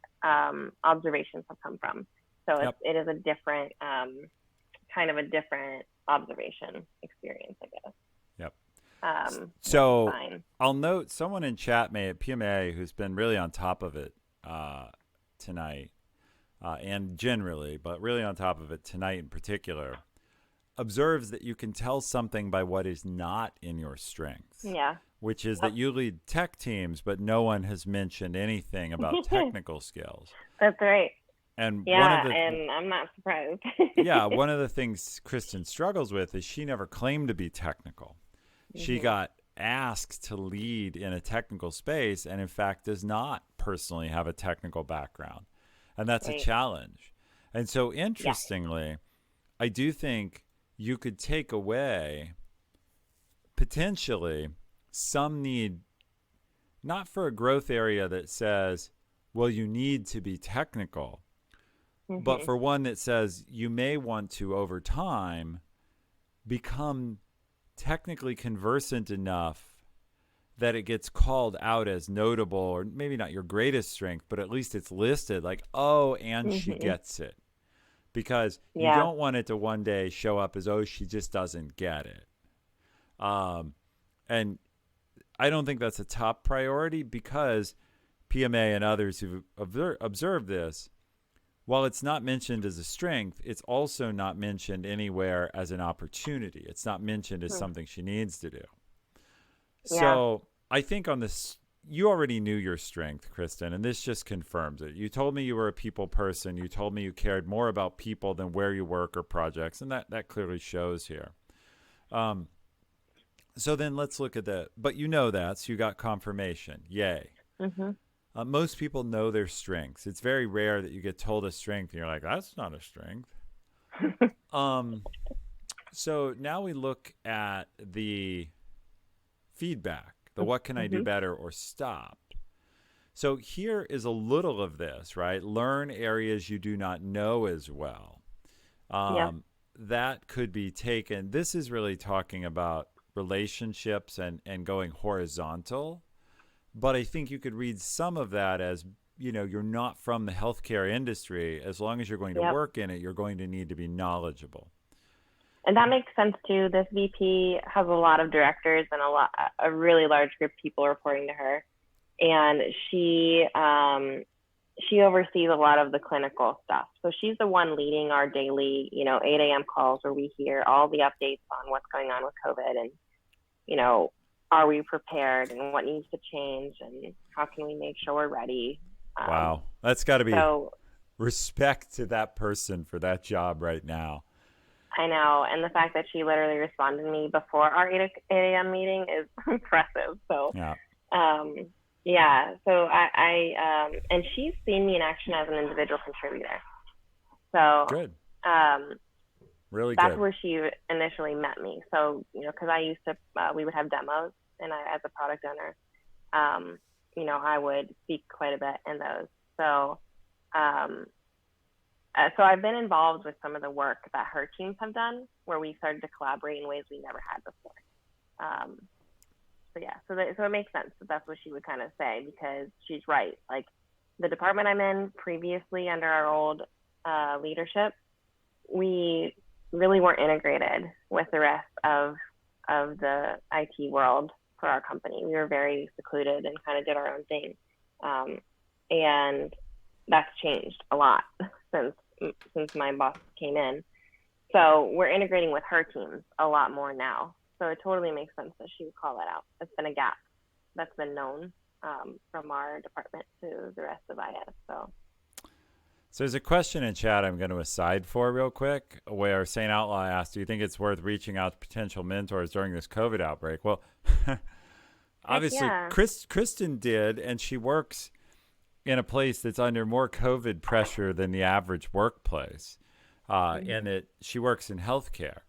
observations have come from. So it is a different, kind of a different observation experience, I guess. So I'll note someone in chat at PMA who's been really on top of it tonight and generally, but really on top of it tonight in particular, observes that you can tell something by what is not in your strengths. Yeah. Which is that you lead tech teams, but no one has mentioned anything about technical skills. That's right. And and I'm not surprised. One of the things Kristen struggles with is she never claimed to be technical. She got asked to lead in a technical space and, in fact, does not personally have a technical background. And that's a challenge. And so, interestingly, I do think you could take away, potentially, some need, not for a growth area that says, well, you need to be technical, but for one that says you may want to, over time, become technically conversant enough that it gets called out as notable, or maybe not your greatest strength, but at least it's listed like, oh, and she gets it. Because you don't want it to one day show up as, oh, she just doesn't get it. And I don't think that's a top priority because PMA and others who've observed this, while it's not mentioned as a strength, it's also not mentioned anywhere as an opportunity. It's not mentioned as something she needs to do. So I think on this, you already knew your strength, Kristen, and this just confirms it. You told me you were a people person. You told me you cared more about people than where you work or projects, and that clearly shows here. So then let's look at that. But you know that, so you got confirmation. Yay. Most people know their strengths. It's very rare that you get told a strength and you're like, that's not a strength. So now we look at the feedback, the what can I do better or stop. So here is a little of this, right? Learn areas you do not know as well. That could be taken. This is really talking about relationships and going horizontal. But I think you could read some of that as, you know, you're not from the healthcare industry. As long as you're going to work in it, you're going to need to be knowledgeable. And that makes sense too. This VP has a lot of directors and a really large group of people reporting to her. And she oversees a lot of the clinical stuff. So she's the one leading our daily, 8 a.m. calls where we hear all the updates on what's going on with COVID and, are we prepared and what needs to change and how can we make sure we're ready? Wow. That's got to be respect to that person for that job right now. I know. And the fact that she literally responded to me before our 8 a.m. meeting is impressive. So, So I and she's seen me in action as an individual contributor. So good. Really that's good. where she initially met me. So, because I used to, we would have demos and as a product owner, I would speak quite a bit in those. So, so I've been involved with some of the work that her teams have done where we started to collaborate in ways we never had before. So it makes sense that that's what she would kind of say because she's right. Like the department I'm in previously under our old leadership, we really weren't integrated with the rest of the IT world for our company. We were very secluded and kind of did our own thing. And that's changed a lot since my boss came in. So we're integrating with her teams a lot more now. So it totally makes sense that she would call that out. It's been a gap that's been known from our department to the rest of IS. So there's a question in chat I'm going to aside for real quick where St. Outlaw asked, do you think it's worth reaching out to potential mentors during this COVID outbreak? Well, obviously Kristen did, and she works in a place that's under more COVID pressure than the average workplace. And she works in healthcare.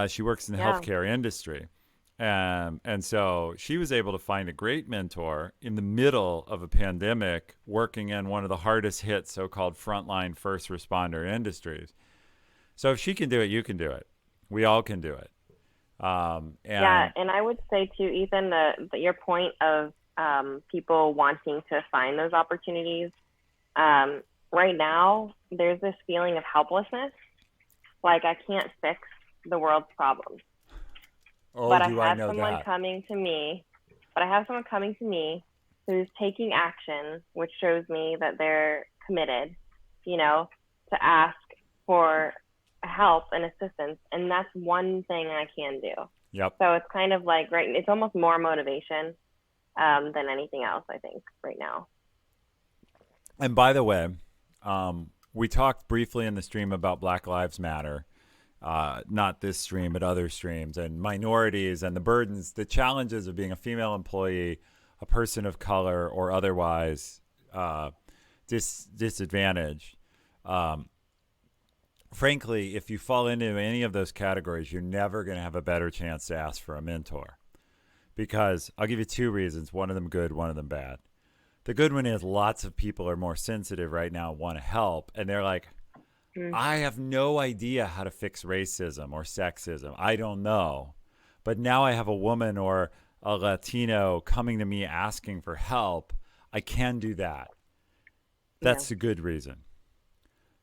She works in the healthcare industry. And so she was able to find a great mentor in the middle of a pandemic, working in one of the hardest hit so-called frontline first responder industries. So if she can do it, you can do it. We all can do it. Yeah, and I would say too, Ethan, your point of people wanting to find those opportunities. Right now, there's this feeling of helplessness, like I can't fix the world's problems. Oh, But I do I have know someone that? coming to me. But I have someone coming to me who's taking action, which shows me that they're committed, to ask for help and assistance, and that's one thing I can do. Yep. So it's kind of like, right, it's almost more motivation than anything else, I think, right now. And by the way, we talked briefly in the stream about Black Lives Matter, not this stream, but other streams, and minorities and the burdens, the challenges of being a female employee, a person of color, or otherwise disadvantaged. Frankly, if you fall into any of those categories, you're never going to have a better chance to ask for a mentor. Because I'll give you two reasons, one of them good, one of them bad. The good one is lots of people are more sensitive right now, want to help, and they're like, I have no idea how to fix racism or sexism. I don't know. But now I have a woman or a Latino coming to me asking for help. I can do that. That's a good reason.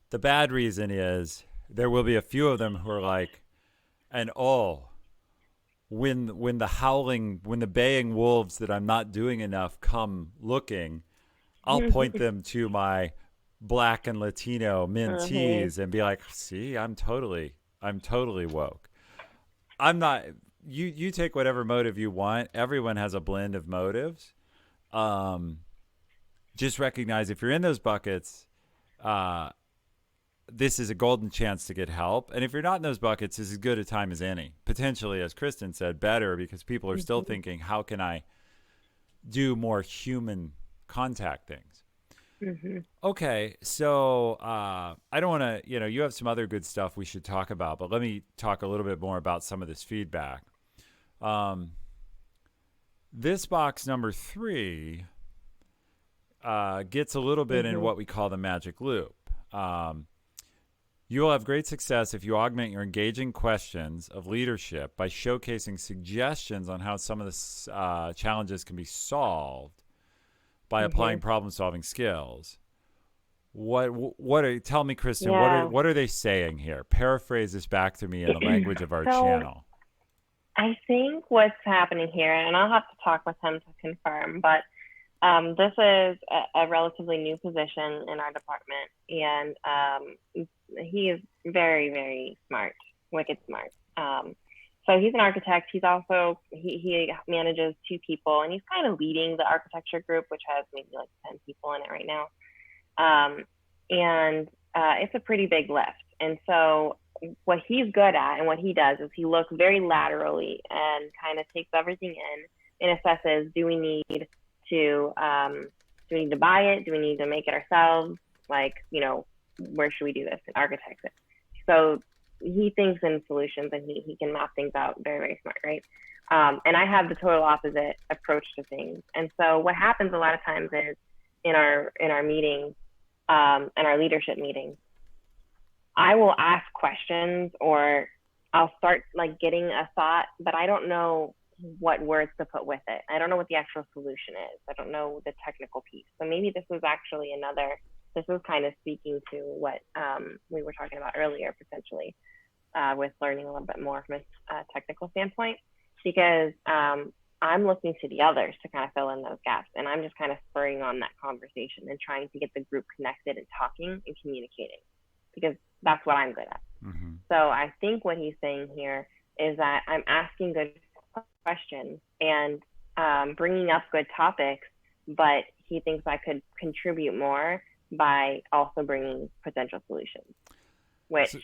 The bad reason is there will be a few of them who are like, and when the baying wolves that I'm not doing enough come looking, I'll point them to my Black and Latino mentees and be like, see, I'm totally woke. I'm not, you take whatever motive you want. Everyone has a blend of motives. Just recognize if you're in those buckets, this is a golden chance to get help. And if you're not in those buckets, it's as good a time as any. Potentially, as Kristen said, better, because people are still thinking, how can I do more human contact things? Okay, so I don't want to, you have some other good stuff we should talk about, but let me talk a little bit more about some of this feedback. This box number 3 gets a little bit in what we call the magic loop. You will have great success if you augment your engaging questions of leadership by showcasing suggestions on how some of the challenges can be solved by applying problem-solving skills. Tell me, Kristen, what are they saying here? Paraphrase this back to me in the language of our channel. I think what's happening here, and I'll have to talk with him to confirm, but this is a relatively new position in our department, and he is very, very smart, wicked smart. So he's an architect. He's also, he manages 2 people, and he's kind of leading the architecture group, which has maybe like 10 people in it right now. And it's a pretty big lift. And so what he's good at and what he does is he looks very laterally and kind of takes everything in and assesses, do we need to buy it? Do we need to make it ourselves? Like, where should we do this, and architect it? So he thinks in solutions, and he can map things out very, very smart, right? And I have the total opposite approach to things. And so what happens a lot of times is in our meetings, and our leadership meetings, I will ask questions, or I'll start like getting a thought, but I don't know what words to put with it. I don't know what the actual solution is. I don't know the technical piece. So maybe this was actually this was kind of speaking to what we were talking about earlier, potentially, with learning a little bit more from a technical standpoint, because I'm looking to the others to kind of fill in those gaps. And I'm just kind of spurring on that conversation and trying to get the group connected and talking and communicating, because that's what I'm good at. So I think what he's saying here is that I'm asking good questions and bringing up good topics, but he thinks I could contribute more by also bringing potential solutions.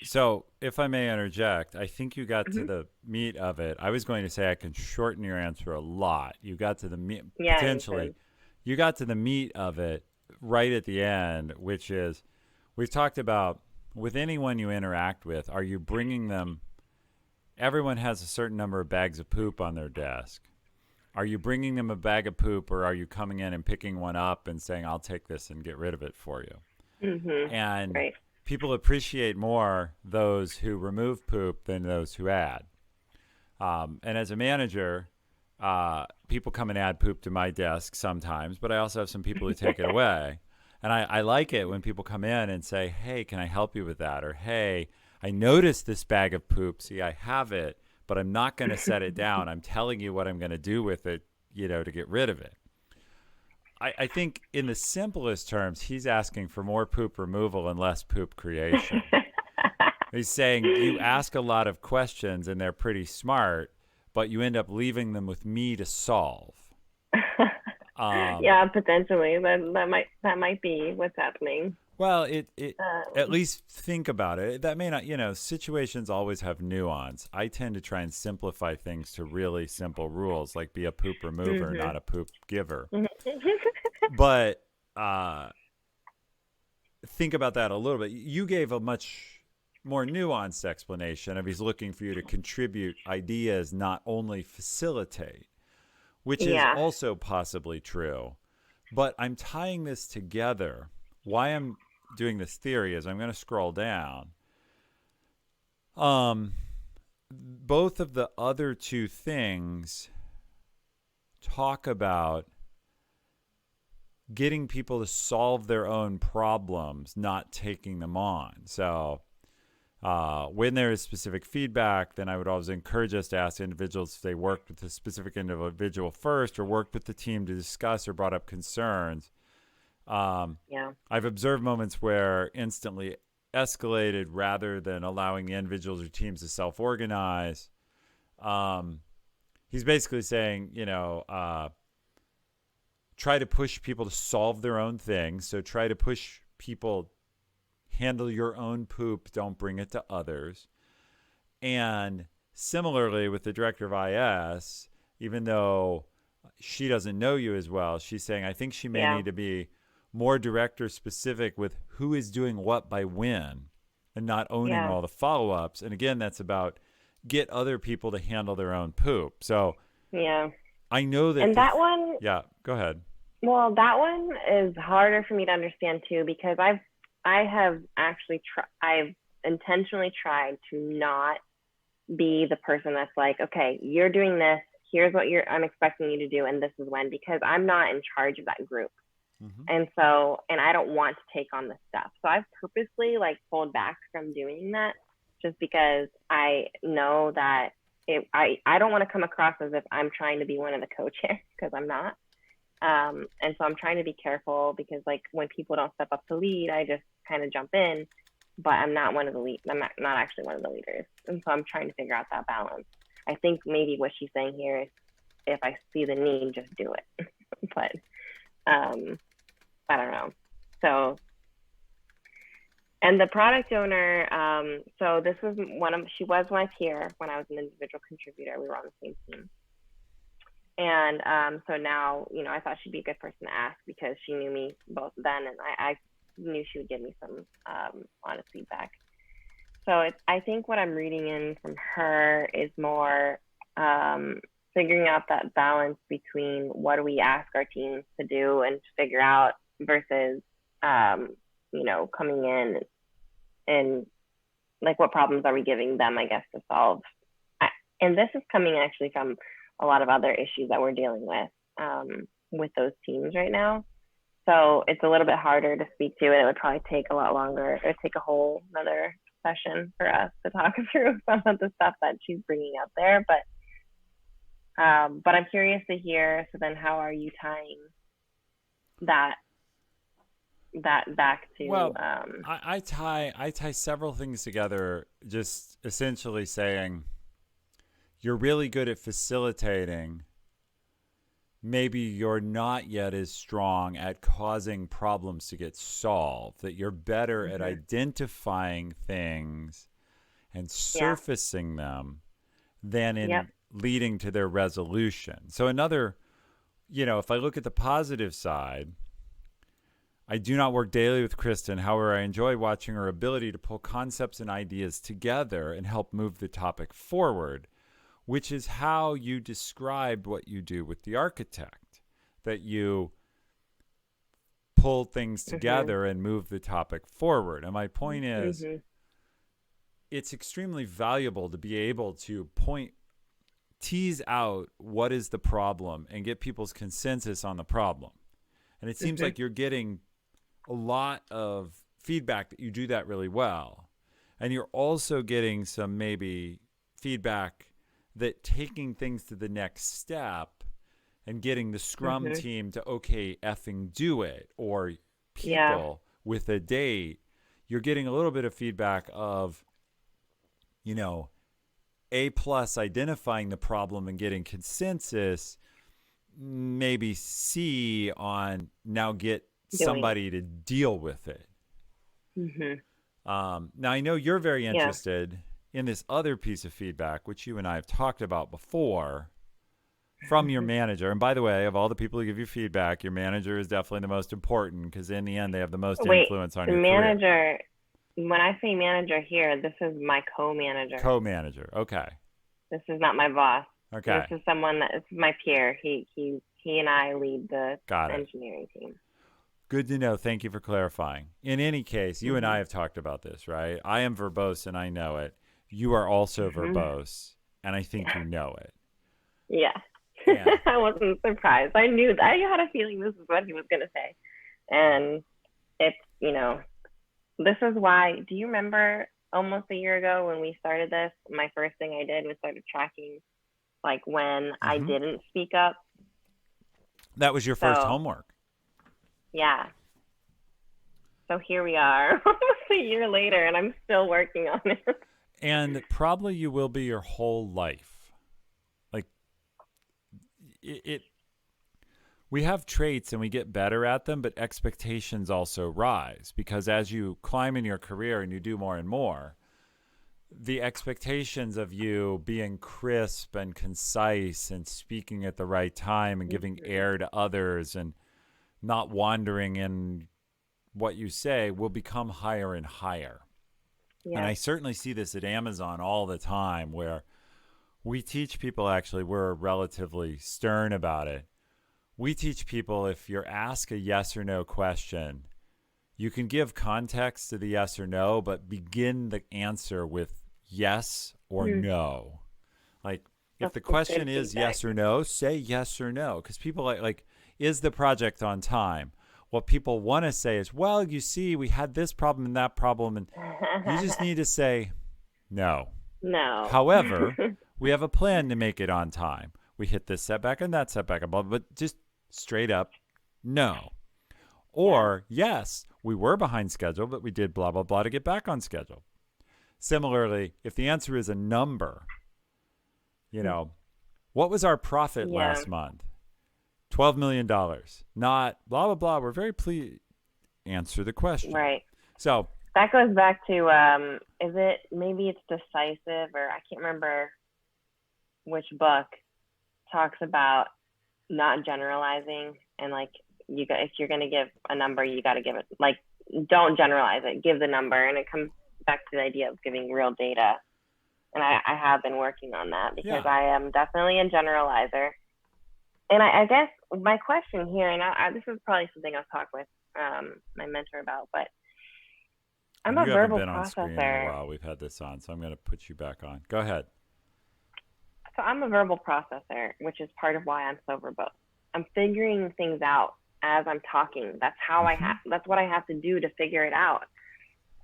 So if I may interject, I think you got to the meat of it. I was going to say I can shorten your answer a lot. You got to the meat, potentially. You got to the meat of it right at the end, which is we've talked about with anyone you interact with, are you bringing them everyone has a certain number of bags of poop on their desk. Are you bringing them a bag of poop, or are you coming in and picking one up and saying, I'll take this and get rid of it for you? And Right. people appreciate more those who remove poop than those who add. And as a manager, people come and add poop to my desk sometimes, but I also have some people who take it away. And I like it when people come in and say, hey, can I help you with that? Or, hey, I noticed this bag of poop. See, I have it, but I'm not going to set it down. I'm telling you what I'm going to do with it, to get rid of it. I think in the simplest terms, he's asking for more poop removal and less poop creation. He's saying you ask a lot of questions and they're pretty smart, but you end up leaving them with me to solve. Yeah, potentially. That might be what's happening. Well, at least think about it. That may not, situations always have nuance. I tend to try and simplify things to really simple rules, like be a poop remover, not a poop giver. But think about that a little bit. You gave a much more nuanced explanation of he's looking for you to contribute ideas, not only facilitate, which is also possibly true. But I'm tying this together. Why I'm doing this theory is I'm going to scroll down. Both of the other two things talk about getting people to solve their own problems, not taking them on. So when there is specific feedback, then I would always encourage us to ask individuals if they worked with a specific individual first or worked with the team to discuss or brought up concerns. I've observed moments where instantly escalated rather than allowing the individuals or teams to self-organize. He's basically saying, try to push people to solve their own things. So try to push people, handle your own poop, don't bring it to others. And similarly with the director of IS, even though she doesn't know you as well, she's saying, I think she may need to be more director specific with who is doing what by when and not owning all the follow-ups. And again, that's about get other people to handle their own poop. So I know that. And that one. Yeah, go ahead. Well, that one is harder for me to understand too, because I have actually I've intentionally tried to not be the person that's like, okay, you're doing this. Here's what I'm expecting you to do. And this is when, because I'm not in charge of that group. And I don't want to take on this stuff. So I've purposely pulled back from doing that just because I know that I don't want to come across as if I'm trying to be one of the co-chairs, because I'm not. And so I'm trying to be careful because when people don't step up to lead, I just kind of jump in, but I'm not one of the lead. I'm not actually one of the leaders. And so I'm trying to figure out that balance. I think maybe what she's saying here is if I see the need, just do it. But I don't know. So, and the product owner, so this was she was my peer when I was an individual contributor. We were on the same team. And so now, I thought she'd be a good person to ask because she knew me both then, and I knew she would give me some honest feedback. So I think what I'm reading in from her is more figuring out that balance between what do we ask our teams to do and to figure out versus, coming in and what problems are we giving them, I guess, to solve. And this is coming actually from a lot of other issues that we're dealing with those teams right now. So it's a little bit harder to speak to, and it would probably take a lot longer. It would take a whole another session for us to talk through some of the stuff that she's bringing up there. But I'm curious to hear. So then, how are you tying that back to? Well, I tie several things together, just essentially saying you're really good at facilitating. Maybe you're not yet as strong at causing problems to get solved, that you're better at identifying things and surfacing them than in leading to their resolution. So another, if I look at the positive side, I do not work daily with Kristen. However, I enjoy watching her ability to pull concepts and ideas together and help move the topic forward, which is how you described what you do with the architect, that you pull things together and move the topic forward. And my point is, it's extremely valuable to be able to tease out what is the problem and get people's consensus on the problem. And it seems like you're getting a lot of feedback that you do that really well. And you're also getting some maybe feedback that taking things to the next step and getting the Scrum team to effing do it, or people with a date, you're getting a little bit of feedback of, A+ identifying the problem and getting consensus, maybe C on now get somebody to deal with it. Now, I know you're very interested in this other piece of feedback, which you and I have talked about before, from your manager. And by the way, of all the people who give you feedback, your manager is definitely the most important, because in the end, they have the most influence on your manager, career. When I say manager here, this is my co-manager. Co-manager, okay. This is not my boss. Okay. This is someone that is my peer. He and I lead the engineering team. Good to know. Thank you for clarifying. In any case, you and I have talked about this, right? I am verbose and I know it. You are also verbose, and I think you know it. Yeah. I wasn't surprised. I knew that. I had a feeling this is what he was going to say. And it's, this is why, do you remember almost a year ago when we started this, my first thing I did was started tracking like when I didn't speak up. That was your first homework. Yeah. So here we are, almost a year later, and I'm still working on it. And probably you will be your whole life. Like, we have traits and we get better at them, but expectations also rise, because as you climb in your career and you do more and more, the expectations of you being crisp and concise and speaking at the right time and giving air to others and not wandering in what you say will become higher and higher. And I certainly see this at Amazon all the time, where we teach people, actually, we're relatively stern about it. We teach people, if you're asked a yes or no question, you can give context to the yes or no, but begin the answer with yes or no. Like, if the question is yes or no, say yes or no. Because people like, is the project on time? What people want to say is, well, you see, we had this problem and that problem, and you just need to say no. No. However, we have a plan to make it on time. We hit this setback and that setback, but just straight up no. Or yes, we were behind schedule, but we did blah, blah, blah to get back on schedule. Similarly, if the answer is a number, what was our profit last month? $12 million. Not blah, blah, blah. We're very pleased. Answer the question. Right. So that goes back to, maybe it's Decisive, or I can't remember which book talks about not generalizing, and like, if you're going to give a number, you got to give it, like, don't generalize it, give the number. And it comes back to the idea of giving real data. And I have been working on that, because I am definitely a generalizer. And I guess my question here, and this is probably something I'll talk with my mentor about, but I'm a verbal processor. You haven't been on screen in a while. We've had this on, so I'm going to put you back on. Go ahead. So I'm a verbal processor, which is part of why I'm so verbose. I'm figuring things out as I'm talking. That's how that's what I have to do to figure it out.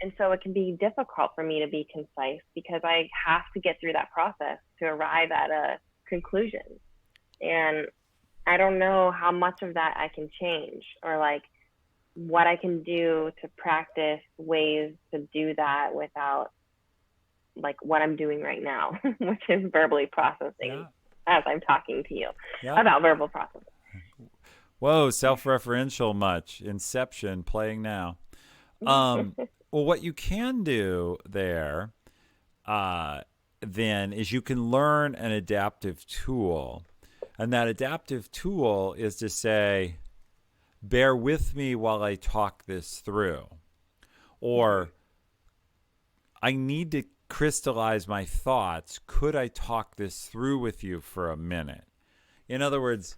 And so it can be difficult for me to be concise, because I have to get through that process to arrive at a conclusion. And I don't know how much of that I can change, or like what I can do to practice ways to do that without like what I'm doing right now, which is verbally processing as I'm talking to you about verbal processing. Whoa, self-referential much. Inception playing now. Well, what you can do there then is you can learn an adaptive tool. And that adaptive tool is to say, bear with me while I talk this through. Or I need to crystallize my thoughts. Could I talk this through with you for a minute? In other words,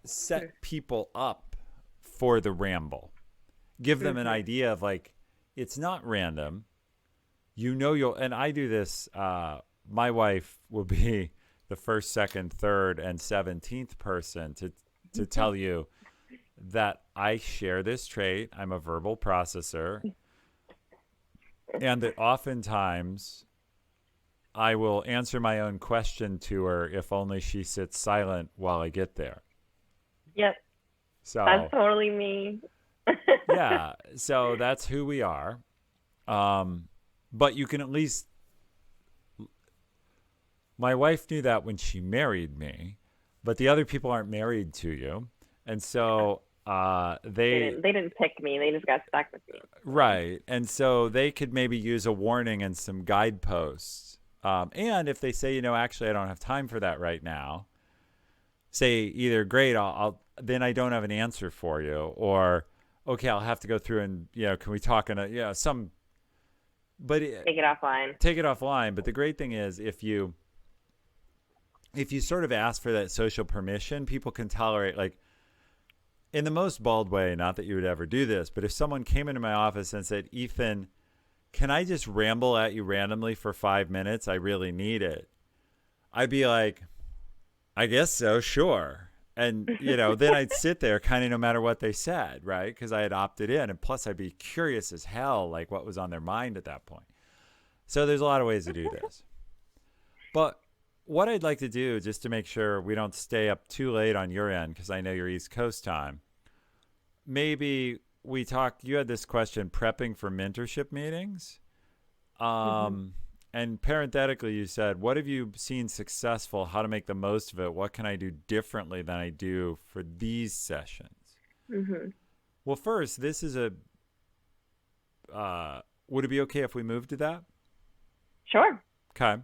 set people up for the ramble. Give them an idea of like, it's not random. You know, and I do this, my wife will be the first, second, third, and 17th person to tell you that I share this trait. I'm a verbal processor. And that oftentimes I will answer my own question to her if only she sits silent while I get there. Yep. So that's totally me. Yeah. So that's who we are. But you can at least, my wife knew that when she married me, but the other people aren't married to you. And so they didn't pick me. They just got stuck with me. Right. And so they could maybe use a warning and some guideposts. And if they say, actually, I don't have time for that right now, say either, great, then I don't have an answer for you, or, okay, I'll have to go through and, can we talk in take it offline. Take it offline. But the great thing is if you sort of ask for that social permission, people can tolerate, like, in the most bald way, not that you would ever do this, but if someone came into my office and said, Ethan, can I just ramble at you randomly for 5 minutes? I really need it. I'd be like, I guess so, sure. And, then I'd sit there kind of no matter what they said, right? Because I had opted in. And plus, I'd be curious as hell, like what was on their mind at that point. So there's a lot of ways to do this. But what I'd like to do, just to make sure we don't stay up too late on your end, because I know you're East Coast time, maybe we talk, you had this question, prepping for mentorship meetings. And parenthetically, you said, what have you seen successful? How to make the most of it? What can I do differently than I do for these sessions? Well, first, this is would it be okay if we move to that? Sure. Okay.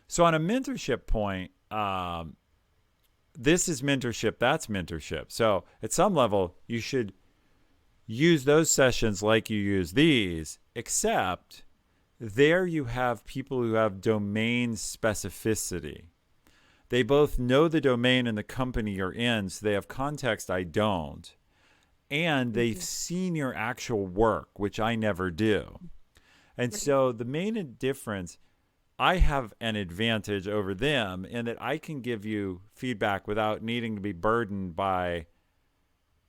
So on a mentorship point, this is mentorship, that's mentorship. So at some level, you should use those sessions like you use these, except there you have people who have domain specificity. They both know the domain and the company you're in, so they have context I don't. And they've seen your actual work, which I never do. And so the main difference, I have an advantage over them in that I can give you feedback without needing to be burdened by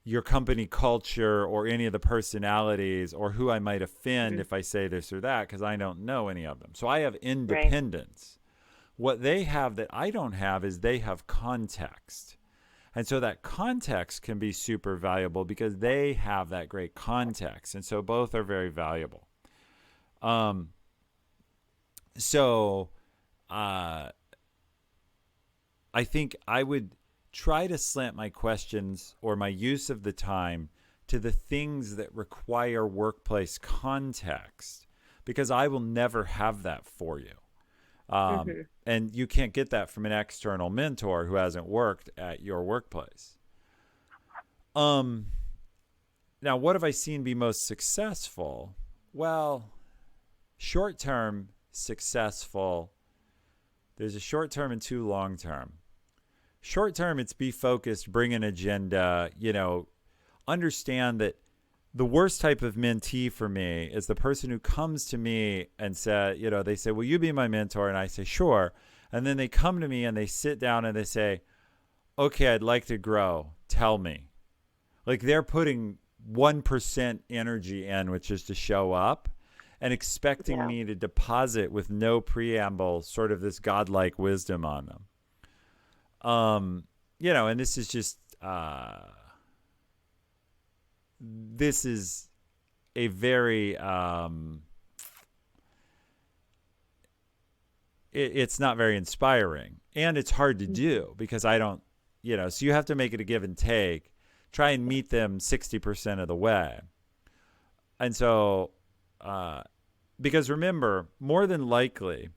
your company culture or any of the personalities or who I might offend if I say this or that, because I don't know any of them. So I have independence. Right. What they have that I don't have is they have context. And so that context can be super valuable because they have that great context. And so both are very valuable. So I think I would try to slant my questions or my use of the time to the things that require workplace context, because I will never have that for you. And you can't get that from an external mentor who hasn't worked at your workplace. Now, what have I seen be most successful? Well, short-term successful, there's a short-term and two long-term. Short-term, it's be focused, bring an agenda, understand that the worst type of mentee for me is the person who comes to me and say, they say, will you be my mentor? And I say, sure. And then they come to me and they sit down and they say, okay, I'd like to grow. Tell me. Like they're putting 1% energy in, which is to show up, and expecting me to deposit with no preamble sort of this godlike wisdom on them. And this is just, this is a very, it's not very inspiring, and it's hard to do because I don't, so you have to make it a give and take, try and meet them 60% of the way. And so, because remember, more than likely,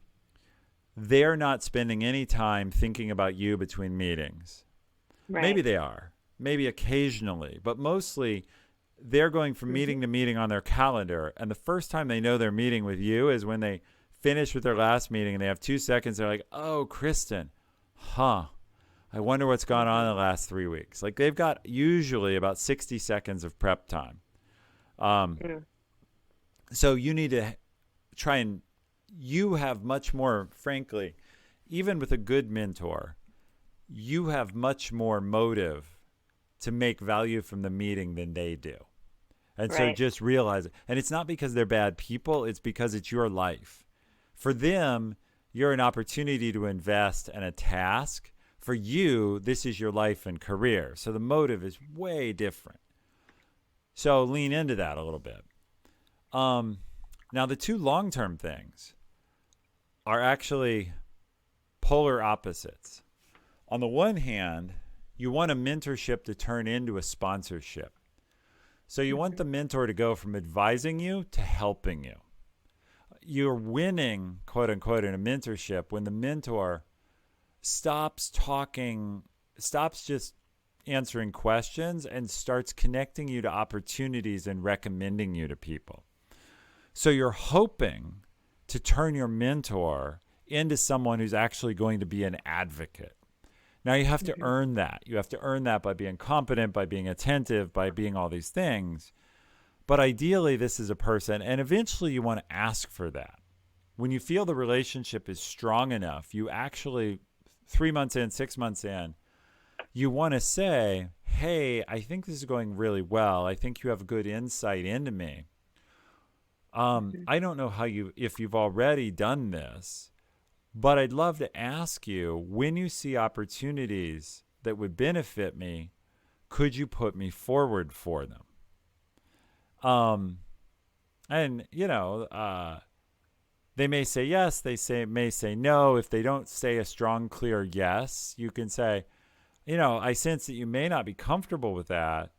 they're not spending any time thinking about you between meetings. Right. Maybe they are. maybe occasionally, but mostly they're going from meeting to meeting on their calendar. And the first time they know they're meeting with you is when they finish with their last meeting and they have 2 seconds. They're like, oh, Kristen, I wonder what's gone on in the last 3 weeks. Like they've got usually about 60 seconds of prep time. So you need to try and you have much more, frankly, even with a good mentor, you have much more motive to make value from the meeting than they do. And so just realize it. And it's not because they're bad people. It's because it's your life. For them, you're an opportunity to invest in a task. For you, this is your life and career. So the motive is way different. So lean into that a little bit. Now, the two long-term things are actually polar opposites. On the one hand, you want a mentorship to turn into a sponsorship. So you want the mentor to go from advising you to helping you. You're winning, quote unquote, in a mentorship when the mentor stops just answering questions and starts connecting you to opportunities and recommending you to people. So you're hoping to turn your mentor into someone who's actually going to be an advocate. Now you have to earn that. You have to earn that by being competent, by being attentive, by being all these things. But ideally, this is a person, and eventually you want to ask for that. When you feel the relationship is strong enough, you actually, 3 months in, 6 months in, you want to say, hey, I think this is going really well. I think you have good insight into me. I don't know if you've already done this, but I'd love to ask you, when you see opportunities that would benefit me, could you put me forward for them? And, they may say yes, may say no. If they don't say a strong, clear yes, you can say, I sense that you may not be comfortable with that.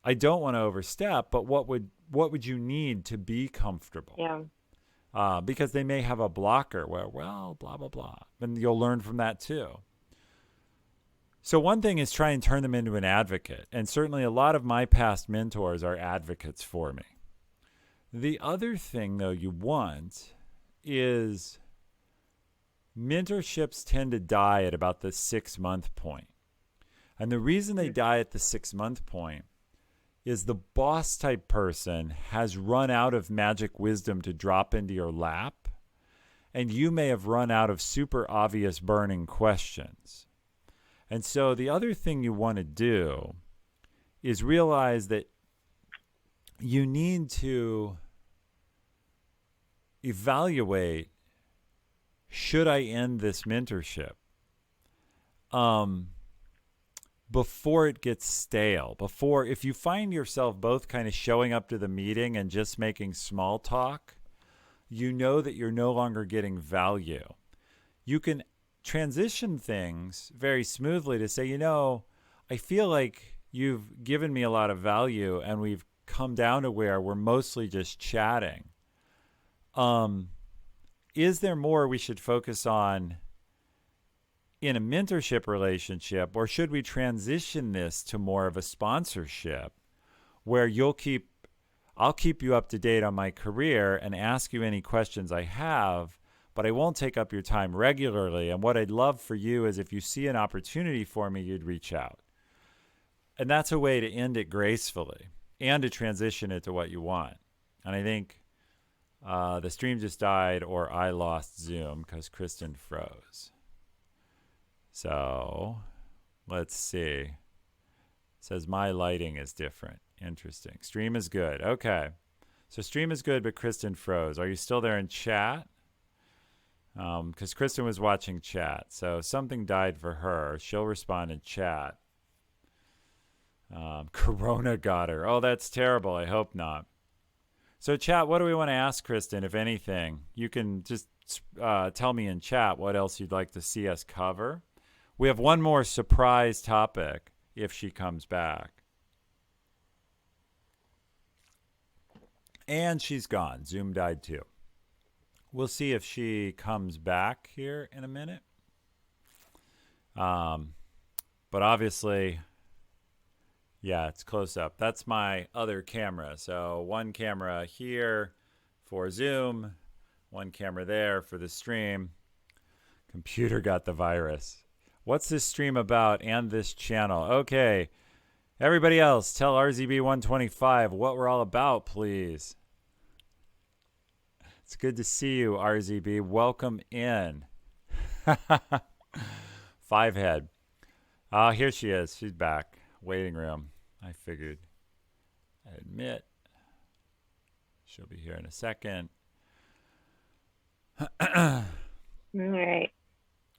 I don't want to overstep, but what would you need to be comfortable? Yeah. Because they may have a blocker where, well, blah, blah, blah. And you'll learn from that too. So one thing is try and turn them into an advocate. And certainly a lot of my past mentors are advocates for me. The other thing, though, you want is mentorships tend to die at about the 6-month point. And the reason they die at the 6-month point is the boss type person has run out of magic wisdom to drop into your lap, and you may have run out of super obvious burning questions. And so the other thing you want to do is realize that you need to evaluate, should I end this mentorship? Before it gets stale, if you find yourself both kind of showing up to the meeting and just making small talk, you know that you're no longer getting value. You can transition things very smoothly to say, I feel like you've given me a lot of value and we've come down to where we're mostly just chatting. Is there more we should focus on in a mentorship relationship, or should we transition this to more of a sponsorship where I'll keep you up to date on my career and ask you any questions I have, but I won't take up your time regularly. And what I'd love for you is if you see an opportunity for me, you'd reach out. And that's a way to end it gracefully and to transition it to what you want. And I think the stream just died, or I lost Zoom because Kristen froze. So let's see. It says my lighting is different. Interesting. Stream is good. Okay. So stream is good, but Kristen froze. Are you still there in chat? Because Kristen was watching chat. So something died for her. She'll respond in chat. Corona got her. Oh, that's terrible. I hope not. So chat, what do we want to ask Kristen, if anything? You can just tell me in chat what else you'd like to see us cover. We have one more surprise topic if she comes back. And she's gone. Zoom died too. We'll see if she comes back here in a minute. But obviously, Yeah, it's close up. That's my other camera. So one camera here for Zoom, one camera there for the stream. Computer got the virus. What's this stream about and this channel? Okay. Everybody else, tell RZB125 what we're all about, please. It's good to see you, RZB. Welcome in. Five head. Here she is. She's back. Waiting room. I figured. I admit. She'll be here in a second. All right.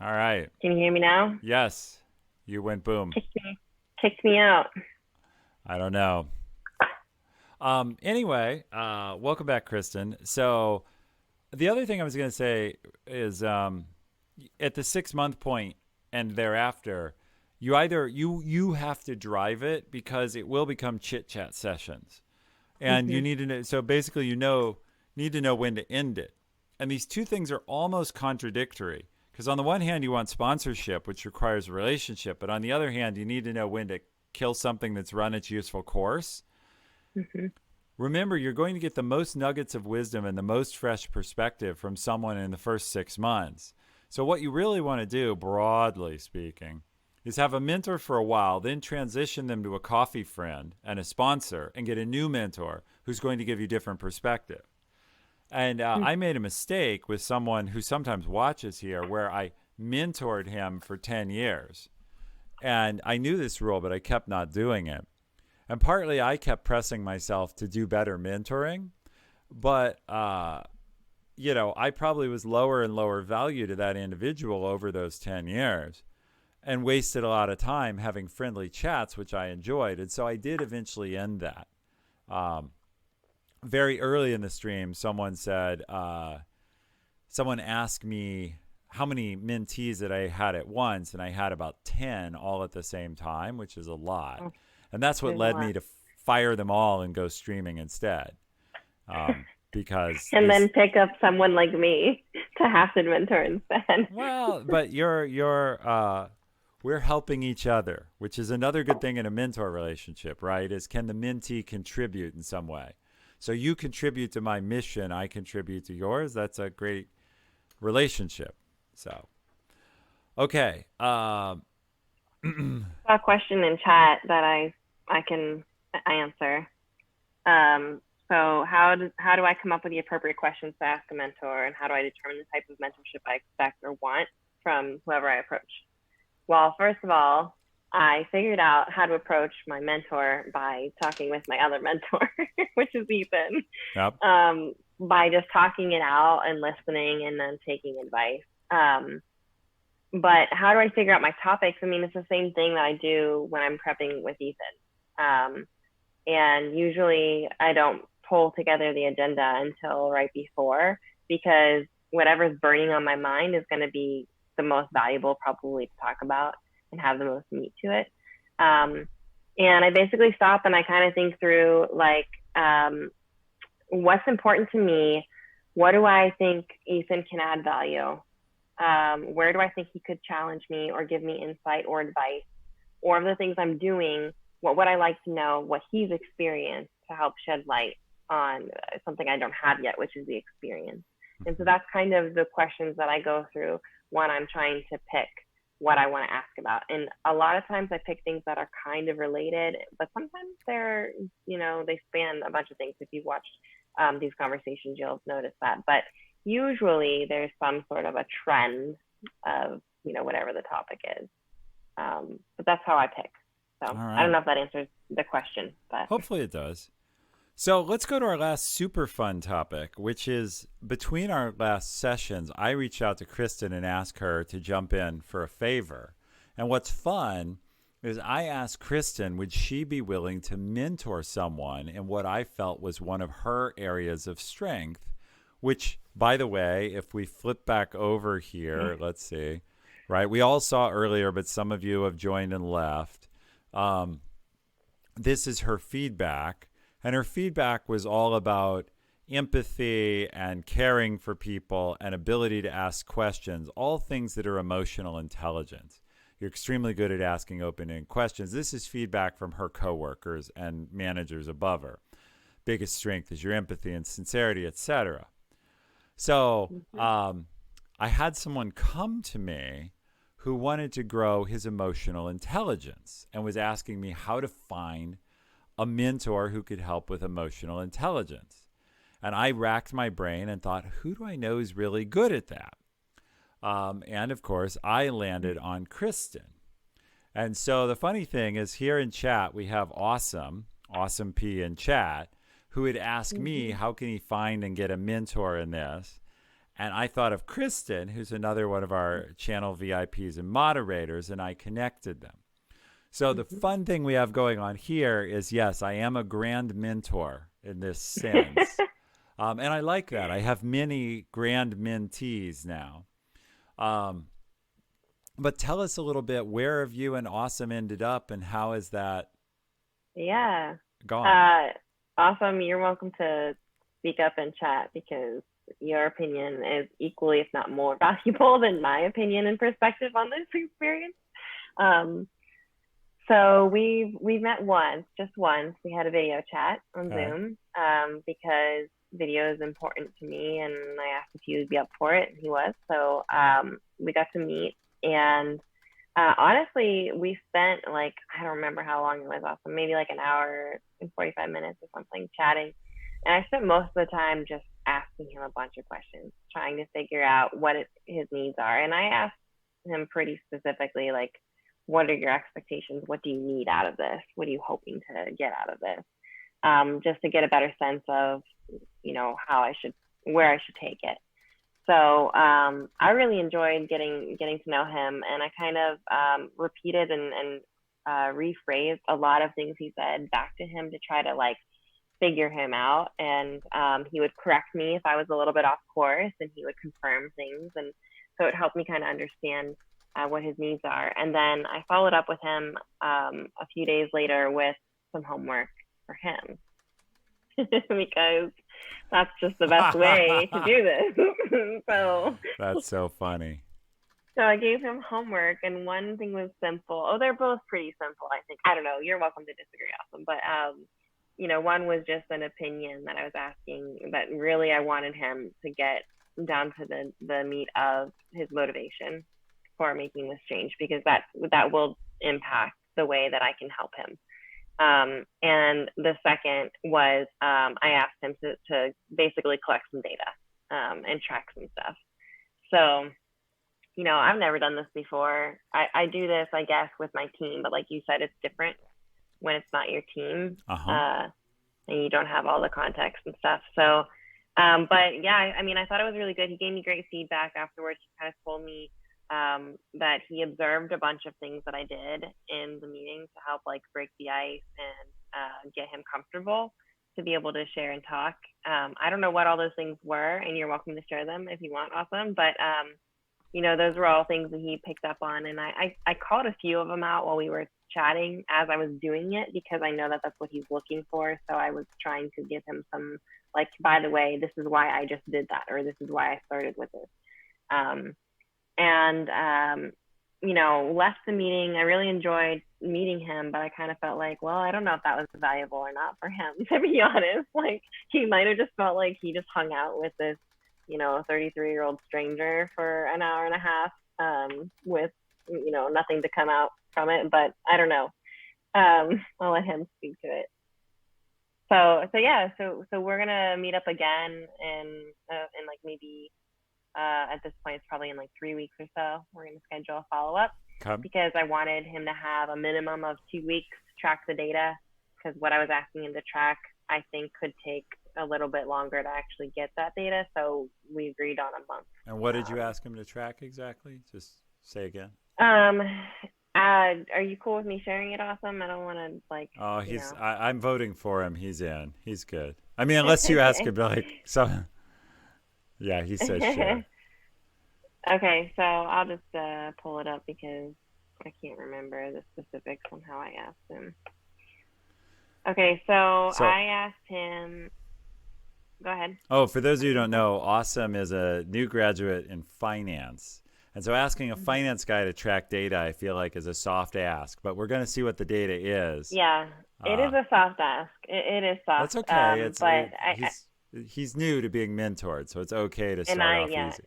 All right. Can you hear me now? Yes. You went boom. Kicked me out. I don't know. Anyway, welcome back, Kristen. So the other thing I was going to say is at the 6 month point and thereafter, you either you have to drive it because it will become chit chat sessions, and you need to know. So basically, need to know when to end it. And these two things are almost contradictory because on the one hand, you want sponsorship, which requires a relationship, but on the other hand, you need to know when to kill something that's run its useful course. Remember, you're going to get the most nuggets of wisdom and the most fresh perspective from someone in the first 6 months. So what you really want to do, broadly speaking, is have a mentor for a while, then transition them to a coffee friend and a sponsor and get a new mentor who's going to give you different perspective. And I made a mistake with someone who sometimes watches here where I mentored him for 10 years. And I knew this rule, but I kept not doing it. And partly I kept pressing myself to do better mentoring. But, you know, I probably was lower and lower value to that individual over those 10 years and wasted a lot of time having friendly chats, which I enjoyed. And so I did eventually end that. Very early in the stream, someone said, someone asked me how many mentees that I had at once, and I had about 10 all at the same time, which is a lot. And that's what led me to fire them all and go streaming instead. Because then pick up someone like me to have to mentor instead. Well, but we're helping each other, which is another good thing in a mentor relationship, right? Is can the mentee contribute in some way? So you contribute to my mission, I contribute to yours. That's a great relationship. So, okay. A question in chat that I can answer. So how do I come up with the appropriate questions to ask a mentor, and how do I determine the type of mentorship I expect or want from whoever I approach? Well, first of all, I figured out how to approach my mentor by talking with my other mentor, which is Ethan. Yep. By just talking it out and listening and then taking advice. But how do I figure out my topics? I mean, it's the same thing that I do when I'm prepping with Ethan. And usually I don't pull together the agenda until right before, because whatever's burning on my mind is going to be the most valuable probably to talk about and have the most meat to it. And I basically stop and I kind of think through like, what's important to me? What do I think Ethan can add value? Where do I think he could challenge me or give me insight or advice? Or of the things I'm doing, what would I like to know what he's experienced to help shed light on something I don't have yet, which is the experience. And so that's kind of the questions that I go through when I'm trying to pick what I want to ask about. And a lot of times I pick things that are kind of related, but sometimes they're, they span a bunch of things. If you've watched these conversations, you'll notice that. But usually there's some sort of a trend of, whatever the topic is. But that's how I pick. So right. I don't know if that answers the question, but hopefully it does. So let's go to our last super fun topic, which is between our last sessions, I reached out to Kristen and asked her to jump in for a favor. And what's fun is I asked Kristen, would she be willing to mentor someone in what I felt was one of her areas of strength, which, by the way, if we flip back over here, let's see, right? We all saw earlier, but some of you have joined and left. This is her feedback. And her feedback was all about empathy and caring for people and ability to ask questions, all things that are emotional intelligence. You're extremely good at asking open-ended questions. This is feedback from her coworkers and managers above her. Biggest strength is your empathy and sincerity, etc. So I had someone come to me who wanted to grow his emotional intelligence and was asking me how to find a mentor who could help with emotional intelligence. And I racked my brain and thought, who do I know is really good at that? And of course, I landed on Kristen. And so the funny thing is, here in chat, we have Awesome P in chat, who would ask me, how can he find and get a mentor in this? And I thought of Kristen, who's another one of our channel VIPs and moderators, and I connected them. So the fun thing we have going on here is, yes, I am a grand mentor in this sense. And I like that. I have many grand mentees now. But tell us a little bit, where have you and Awesome ended up, and how is that gone? Awesome. You're welcome to speak up and chat, because your opinion is equally, if not more, valuable than my opinion and perspective on this experience. So we've met just once. We had a video chat on Zoom, because video is important to me, and I asked if he would be up for it, and he was. So we got to meet, and honestly, we spent I don't remember how long it was, Awesome, maybe like an hour and 45 minutes or something chatting. And I spent most of the time just asking him a bunch of questions, trying to figure out what his needs are. And I asked him pretty specifically, what are your expectations? What do you need out of this? What are you hoping to get out of this? Just to get a better sense of, where I should take it. So I really enjoyed getting to know him, and I kind of repeated and rephrased a lot of things he said back to him to try to figure him out. And he would correct me if I was a little bit off course, and he would confirm things. And so it helped me kind of understand what his needs are. And then I followed up with him a few days later with some homework for him, because that's just the best way to do this. So that's so funny. So I gave him homework, and one thing was simple. Oh, they're both pretty simple, I think. I don't know. You're welcome to disagree, Awesome. But one was just an opinion that I was asking, but really I wanted him to get down to the meat of his motivation for making this change, because that will impact the way that I can help him. And the second was I asked him to basically collect some data and track some stuff. So, I've never done this before. I do this, I guess, with my team, but like you said, it's different when it's not your team, and you don't have all the context and stuff. So, but yeah, I thought it was really good. He gave me great feedback afterwards. He kind of told me that he observed a bunch of things that I did in the meeting to help break the ice and get him comfortable to be able to share and talk. I don't know what all those things were, and you're welcome to share them if you want, Awesome. But those were all things that he picked up on, and I called a few of them out while we were chatting as I was doing it, because I know that that's what he's looking for. So I was trying to give him some, by the way, this is why I just did that, or this is why I started with this. Left the meeting. I really enjoyed meeting him, but I kind of felt well, I don't know if that was valuable or not for him, to be honest. He might have just felt like he just hung out with this, 33-year-old stranger for an hour and a half with, nothing to come out from it. But I don't know. I'll let him speak to it. So we're gonna meet up again in maybe at this point, it's probably in 3 weeks or so. We're going to schedule a follow-up because I wanted him to have a minimum of 2 weeks to track the data, because what I was asking him to track, I think, could take a little bit longer to actually get that data. So we agreed on a month. And what did you ask him to track exactly? Just say again. Are you cool with me sharing it, Awesome? I don't want to Oh, I'm voting for him. He's in. He's good. Unless you ask him so. Yeah, he says sure. Okay, so I'll just pull it up because I can't remember the specifics on how I asked him. Okay, so I asked him. Go ahead. Oh, for those of you who don't know, Awesome is a new graduate in finance, And so asking a finance guy to track data, I feel like, is a soft ask, but we're going to see what the data is. Yeah, it is a soft ask. It is soft. That's okay. But he's new to being mentored, so it's okay to and start off easy.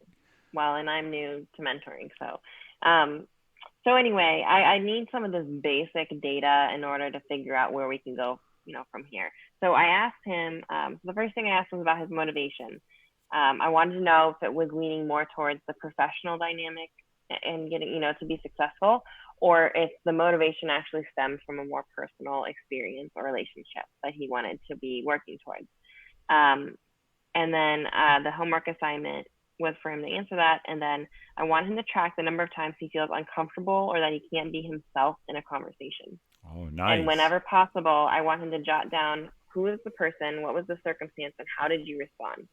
Well, and I'm new to mentoring, so anyway, I need some of this basic data in order to figure out where we can go, from here. So I asked him. The first thing I asked was about his motivation. I wanted to know if it was leaning more towards the professional dynamic and getting, to be successful, or if the motivation actually stemmed from a more personal experience or relationship that he wanted to be working towards. And then the homework assignment was for him to answer that. And then I want him to track the number of times he feels uncomfortable or that he can't be himself in a conversation. Oh, nice. And whenever possible, I want him to jot down who is the person, what was the circumstance, and how did you respond?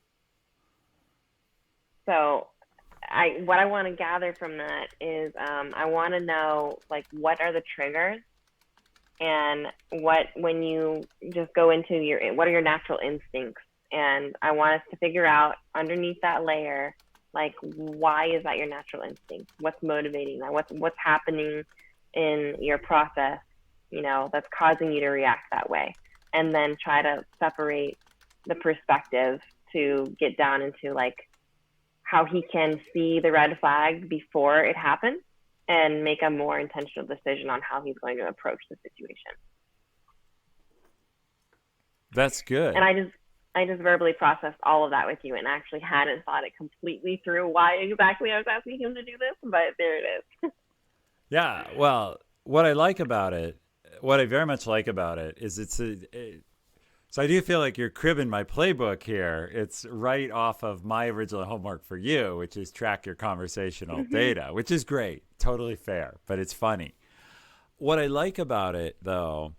So what I want to gather from that is I want to know, what are the triggers, and when you just go into what are your natural instincts? And I want us to figure out underneath that layer, why is that your natural instinct? What's motivating that? What's happening in your process, that's causing you to react that way? And then try to separate the perspective to get down into how he can see the red flag before it happens and make a more intentional decision on how he's going to approach the situation. That's good. And I just verbally processed all of that with you and actually hadn't thought it completely through why exactly I was asking him to do this, but there it is. Yeah. Well, what I very much like about it is so I do feel like you're cribbing my playbook here. It's right off of my original homework for you, which is track your conversational data, which is great. Totally fair, but it's funny. What I like about it, though,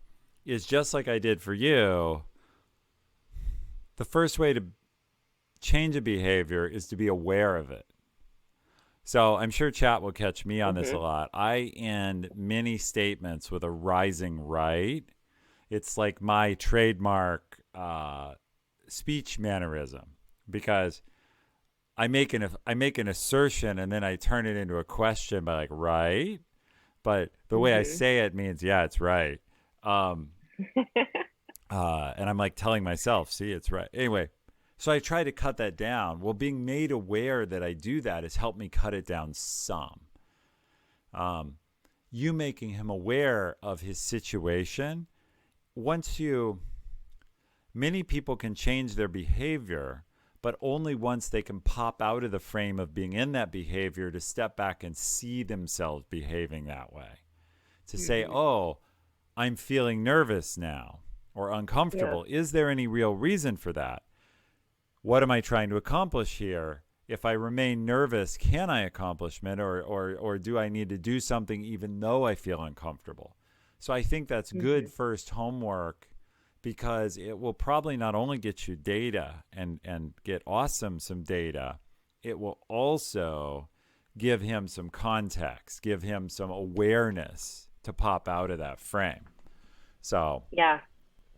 is just like I did for you, the first way to change a behavior is to be aware of it. So I'm sure chat will catch me on this a lot. I end many statements with a rising right. It's like my trademark speech mannerism, because I make an assertion and then I turn it into a question by right, but the way I say it means it's right. And I'm telling myself, see, it's right. Anyway, so I try to cut that down. Well, being made aware that I do that has helped me cut it down some. You making him aware of his situation. Many people can change their behavior, but only once they can pop out of the frame of being in that behavior to step back and see themselves behaving that way. To say, oh, I'm feeling nervous now or uncomfortable. Yeah. Is there any real reason for that? What am I trying to accomplish here? If I remain nervous, can I accomplish it, or do I need to do something even though I feel uncomfortable? So I think that's good first homework, because it will probably not only get you data and get some data, it will also give him some context, give him some awareness to pop out of that frame. So yeah,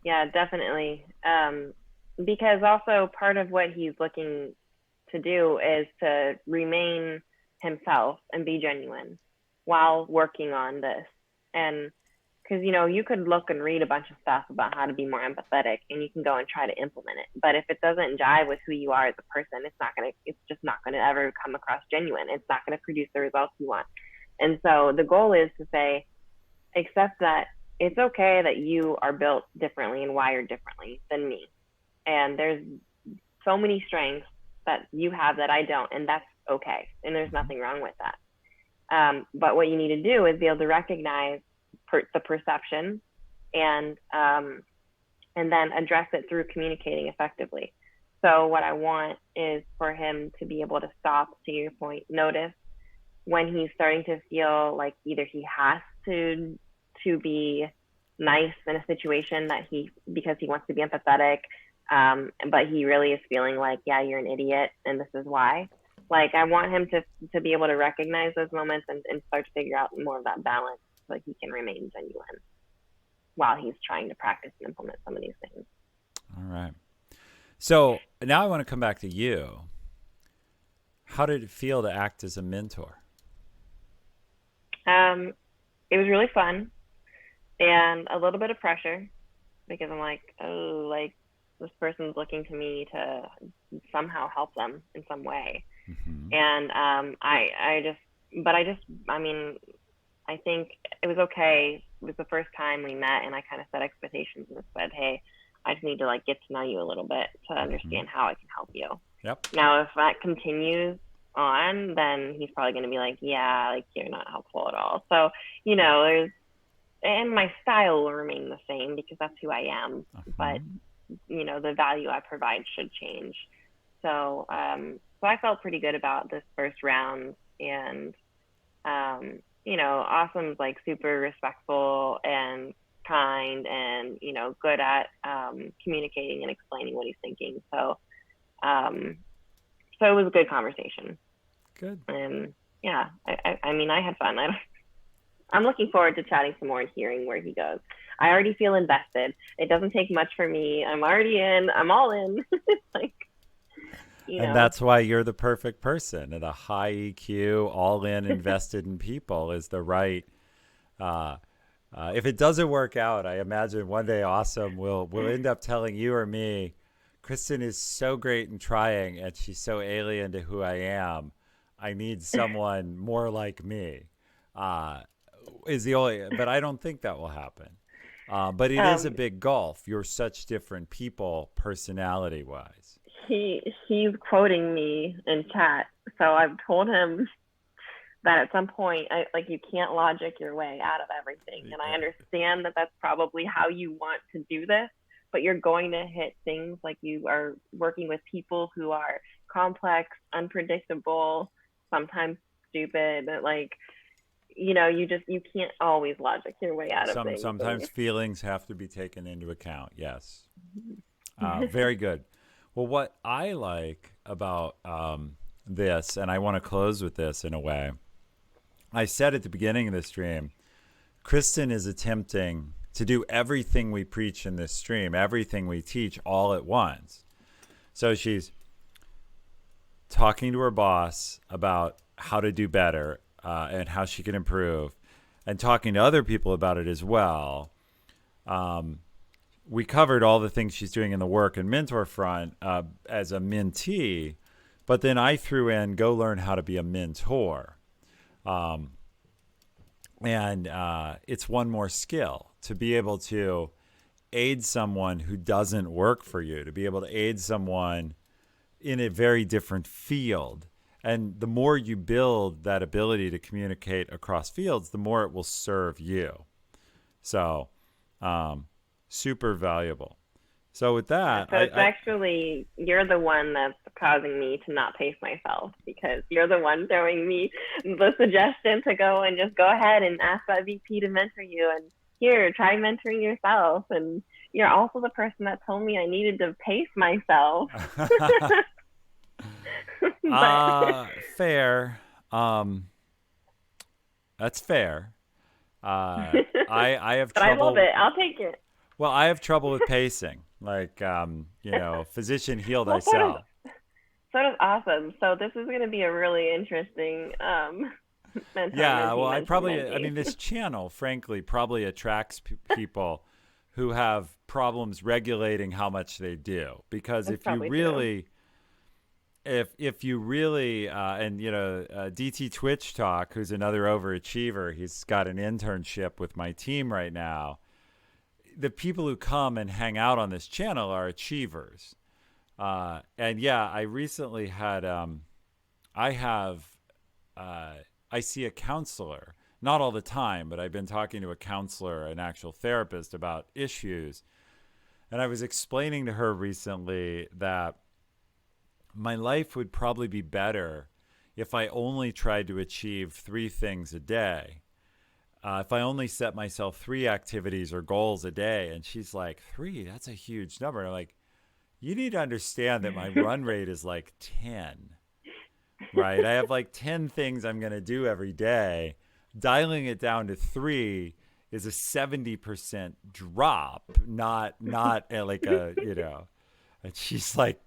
definitely. Because also part of what he's looking to do is to remain himself and be genuine while working on this. And because, you could look and read a bunch of stuff about how to be more empathetic, and you can go and try to implement it. But if it doesn't jive with who you are as a person, it's just not going to ever come across genuine. It's not going to produce the results you want. And so the goal is to say, accept that it's okay that you are built differently and wired differently than me. And there's so many strengths that you have that I don't, and that's okay. And there's nothing wrong with that. But what you need to do is be able to recognize the perception and then address it through communicating effectively. So what I want is for him to be able to stop, to your point, notice when he's starting to feel like either he has to be nice in a situation because he wants to be empathetic, but he really is feeling like, yeah, you're an idiot and this is why. I want him to be able to recognize those moments and start to figure out more of that balance so he can remain genuine while he's trying to practice and implement some of these things. All right. So now I want to come back to you. How did it feel to act as a mentor? Um, it was really fun and a little bit of pressure because I'm like, oh, like this person's looking to me to somehow help them in some way. Mm-hmm. And I mean, I think it was okay. It was the first time we met, and I kind of set expectations and said, hey, I just need to like get to know you a little bit to Mm-hmm. understand how I can help you. Yep. Now, if that continues on, then he's probably going to be like, yeah, like you're not helpful at all. So, there's, and my style will remain the same because that's who I am. Uh-huh. But, the value I provide should change. So, so I felt pretty good about this first round, and Awesome's like super respectful and kind, and good at communicating and explaining what he's thinking. Um, so it was a good conversation, Good. and yeah, I mean, I had fun. I'm looking forward to chatting some more and hearing where he goes. I already feel invested. It doesn't take much for me. I'm already in. I'm all in. Like, And that's why you're the perfect person. The high EQ, all in, invested in people is the right. Uh, if it doesn't work out, I imagine one day Awesome will end up telling you or me, Kristen is so great in trying, and she's so alien to who I am. I need someone more like me. Uh, is the only, but I don't think that will happen. But it is a um, big gulf. You're such different people, personality wise. he's quoting me in chat, so I've told him that at some point, like you can't logic your way out of everything, and I understand that that's probably how you want to do this, but you're going to hit things like you are working with people who are complex, unpredictable, sometimes stupid, like you can't always logic your way out of things. Sometimes feelings have to be taken into account. Yes. Very good. Well, what I like about this, and I want to close with this in a way, I said at the beginning of the stream, Kristen is attempting to do everything we preach in this stream, everything we teach all at once. So she's talking to her boss about how to do better and how she can improve, and talking to other people about it as well. We covered all the things she's doing in the work and mentor front as a mentee, but then I threw in go learn how to be a mentor. And it's one more skill to be able to aid someone who doesn't work for you, to be able to aid someone in a very different field. And the more you build that ability to communicate across fields, the more it will serve you. So, super valuable. So with that, so it's actually, you're the one that's causing me to not pace myself, because you're the one throwing me the suggestion to go and just go ahead and ask that VP to mentor you, and here, try mentoring yourself. And you're also the person that told me I needed to pace myself. Fair. That's fair. I have but trouble. I love it. I'll take it. Well, I have trouble with pacing. Like, physician heal Well, thyself. So does Awesome. So this is going to be a really interesting mentor. Yeah, well, mentee. this channel, frankly, probably attracts people who have problems regulating how much they do. Because That's if you really, and DT Twitch Talk, who's another overachiever, he's got an internship with my team right now. The people who come and hang out on this channel are achievers. And yeah, I recently had, I see a counselor, not all the time, but I've been talking to a counselor, an actual therapist, about issues. And I was explaining to her recently that my life would probably be better if I only tried to achieve 3 things a day. If I only set myself 3 activities or goals a day. And she's like, 3, that's a huge number. And I'm like, you need to understand that my run rate is like 10, right? I have like 10 things I'm going to do every day. Dialing it down to 3 is a 70% drop, not like a, and she's like,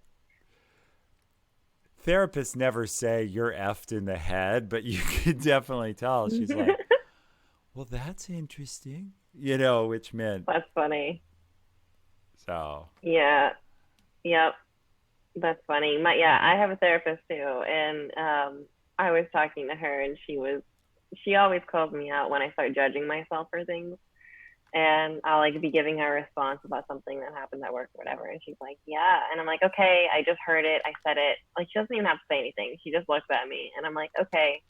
therapists never say you're effed in the head, but you can definitely tell. She's like, well, that's interesting. You know, which meant That's funny. so. Yeah. Yep. That's funny. I have a therapist too, and I was talking to her, and she always calls me out when I start judging myself for things, and I'll like be giving her a response about something that happened at work or whatever, and she's like, yeah, and I'm like, okay, I just heard it, I said it. Like she doesn't even have to say anything. She just looks at me, and I'm like, okay,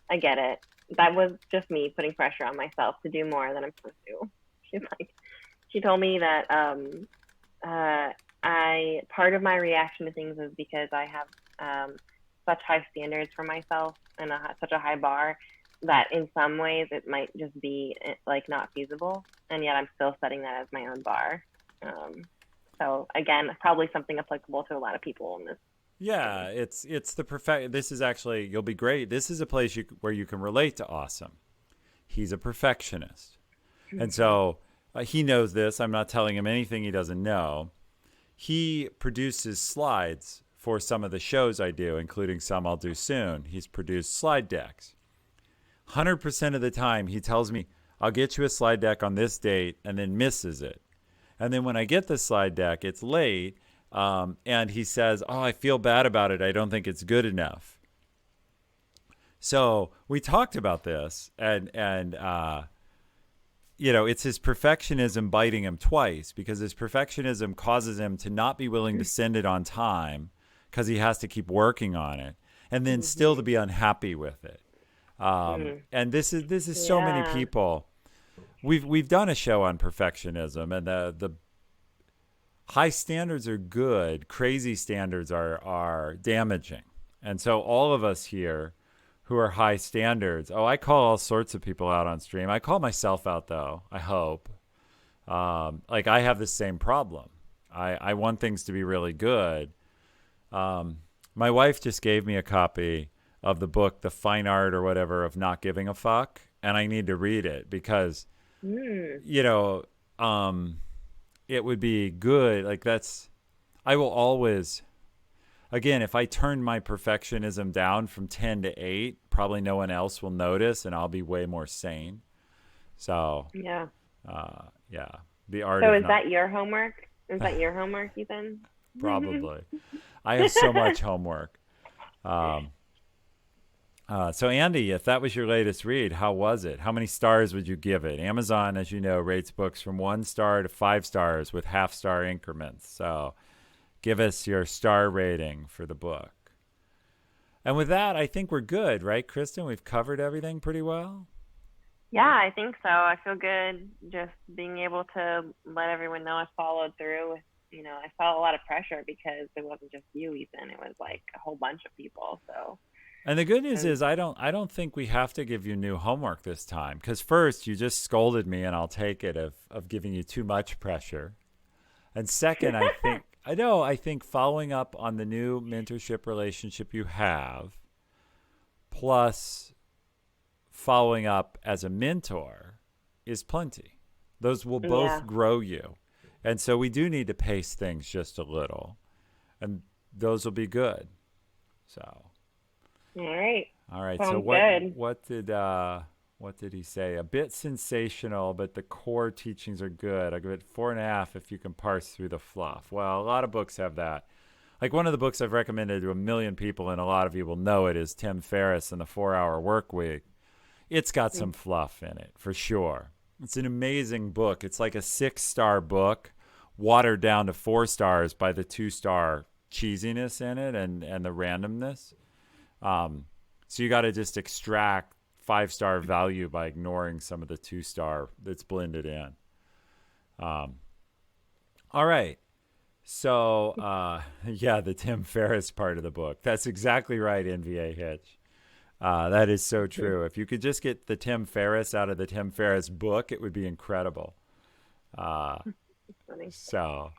I get it. That was just me putting pressure on myself to do more than I'm supposed to. She's like, she told me that uh, I part of my reaction to things is because I have such high standards for myself and such a high bar that in some ways it might just be like not feasible, and yet I'm still setting that as my own bar. So again, probably something applicable to a lot of people in this. Yeah, it's the perfect. This is actually you'll be great. This is a place where you can relate to Awesome. He's a perfectionist, and so he knows this. I'm not telling him anything he doesn't know. He produces slides for some of the shows I do, including some I'll do soon. He's produced slide decks. 100% of the time, he tells me, I'll get you a slide deck on this date, and then misses it. And then when I get the slide deck, it's late, and he says, oh, I feel bad about it. I don't think it's good enough. So we talked about this, and you know, it's his perfectionism biting him twice, because his perfectionism causes him to not be willing to send it on time because he has to keep working on it, and then still to be unhappy with it. And this is so many people. We've done a show on perfectionism, and the high standards are good. Crazy standards are damaging. And so all of us here who are high standards. Oh, I call all sorts of people out on stream. I call myself out though. I hope. Like I have the same problem. I want things to be really good. My wife just gave me a copy of the book, The Fine Art or whatever of Not Giving a Fuck, and I need to read it because, you know, it would be good. Like I will always, again, if I turn my perfectionism down from 10 to 8, probably no one else will notice, and I'll be way more sane. So, yeah. The art So of is that your homework? Is that your homework, Ethan? Probably. I have so much homework. So Andy, if that was your latest read, how was it? How many stars would you give it? Amazon, as you know, rates books from 1 star to 5 stars with half-star increments. So give us your star rating for the book. And with that, I think we're good, right, Kristen? We've covered everything pretty well. Yeah, I think so. I feel good just being able to let everyone know I followed through. You know, I felt a lot of pressure because it wasn't just you, Ethan. It was like a whole bunch of people. So. And the good news is I don't think we have to give you new homework this time, because first you just scolded me, and I'll take it, of giving you too much pressure. And second, I think following up on the new mentorship relationship you have, plus following up as a mentor, is plenty. Those will both grow you. And so we do need to pace things just a little, and those will be good. So. All right. Sounds so good. What did he say? A bit sensational, but the core teachings are good. I give it 4.5 if you can parse through the fluff. Well, a lot of books have that. Like one of the books I've recommended to 1 million people, and a lot of you will know it, is Tim Ferriss and the 4-Hour Work Week. It's got some fluff in it, for sure. It's an amazing book. It's like a 6-star book, watered down to 4 stars by the 2-star cheesiness in it and the randomness. So you got to just extract 5-star value by ignoring some of the 2-star that's blended in. All right. So, the Tim Ferriss part of the book. That's exactly right, NVA Hitch. That is so true. If you could just get the Tim Ferriss out of the Tim Ferriss book, it would be incredible. So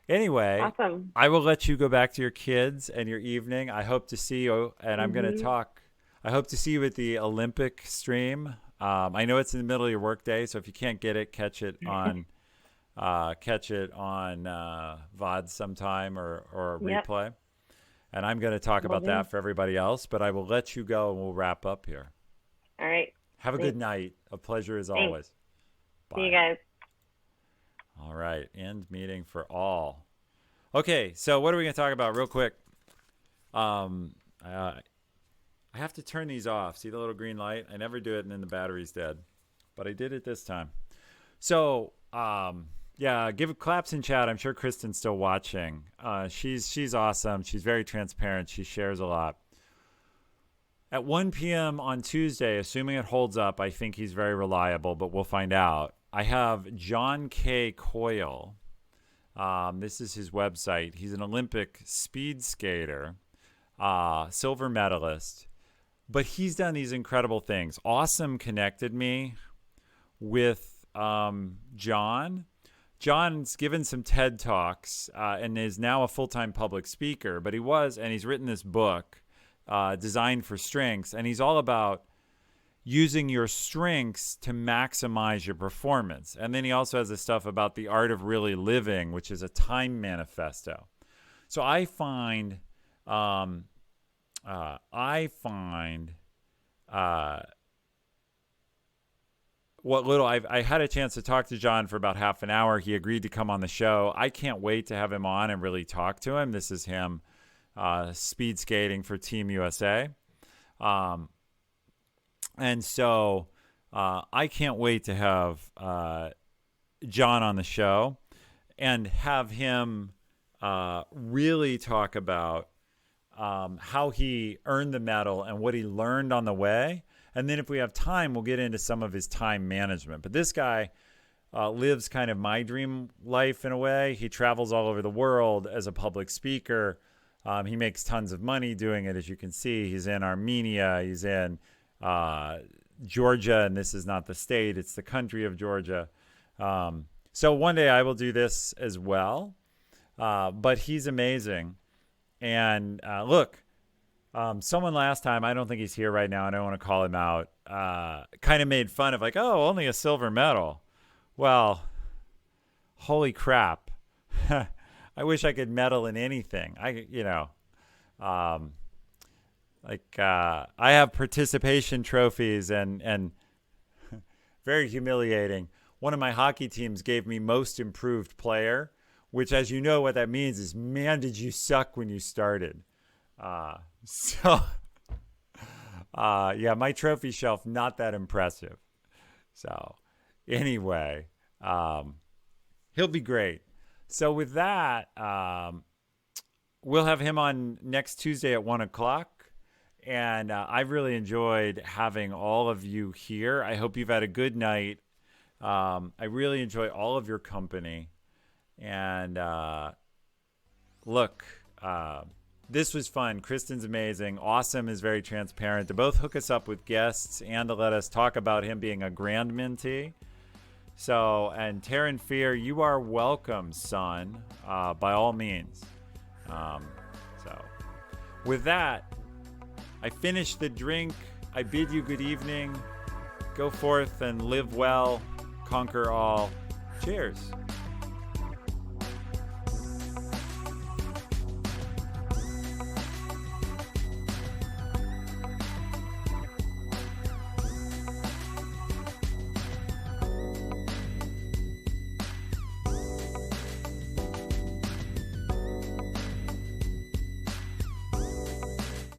anyway, awesome. I will let you go back to your kids and your evening. I hope to see you, and I'm going to talk. I hope to see you at the Olympic stream. I know it's in the middle of your workday, so if you can't get it, catch it on VOD sometime or a replay. And I'm going to talk about that for everybody else, but I will let you go and we'll wrap up here. All right. Have a good night. A pleasure as Thanks. always. Bye. See you guys. All right. End meeting for all. Okay. So what are we going to talk about real quick? I have to turn these off. See the little green light? I never do it and then the battery's dead. But I did it this time. So, yeah, give claps in chat. I'm sure Kristen's still watching. She's awesome. She's very transparent. She shares a lot. At 1 p.m. on Tuesday, assuming it holds up, I think he's very reliable, but we'll find out. I have John K Coyle. This is his website. He's an Olympic speed skater, silver medalist, but he's done these incredible things. Awesome connected me with John. John's given some TED Talks and is now a full-time public speaker, but he's written this book, Designed for Strengths, and he's all about using your strengths to maximize your performance. And then he also has this stuff about the art of really living, which is a time manifesto. So I find what little I had a chance to talk to John for about half an hour. He agreed to come on the show. I can't wait to have him on and really talk to him. This is him speed skating for Team USA. And so I can't wait to have John on the show and have him really talk about how he earned the medal and what he learned on the way. And then if we have time, we'll get into some of his time management. But this guy lives kind of my dream life in a way. He travels all over the world as a public speaker. He makes tons of money doing it, as you can see. He's in Armenia. He's in Georgia, and this is not the state. It's the country of Georgia. So one day I will do this as well. But he's amazing. And look, someone last time, I don't think he's here right now, I don't want to call him out, kind of made fun of like, oh, only a silver medal. Well, holy crap. I wish I could medal in anything. I have participation trophies and very humiliating. One of my hockey teams gave me most improved player, which, as you know, what that means is, man, did you suck when you started. Yeah, my trophy shelf, not that impressive. So anyway, he'll be great. So with that, we'll have him on next Tuesday at 1 o'clock. And I've really enjoyed having all of you here. I hope you've had a good night. I really enjoy all of your company. And look, this was fun. Kristen's amazing. Awesome is very transparent to both hook us up with guests and to let us talk about him being a grand mentee. So, and Taryn Fear, you are welcome, son, by all means. So, with that, I finish the drink. I bid you good evening. Go forth and live well, conquer all. Cheers.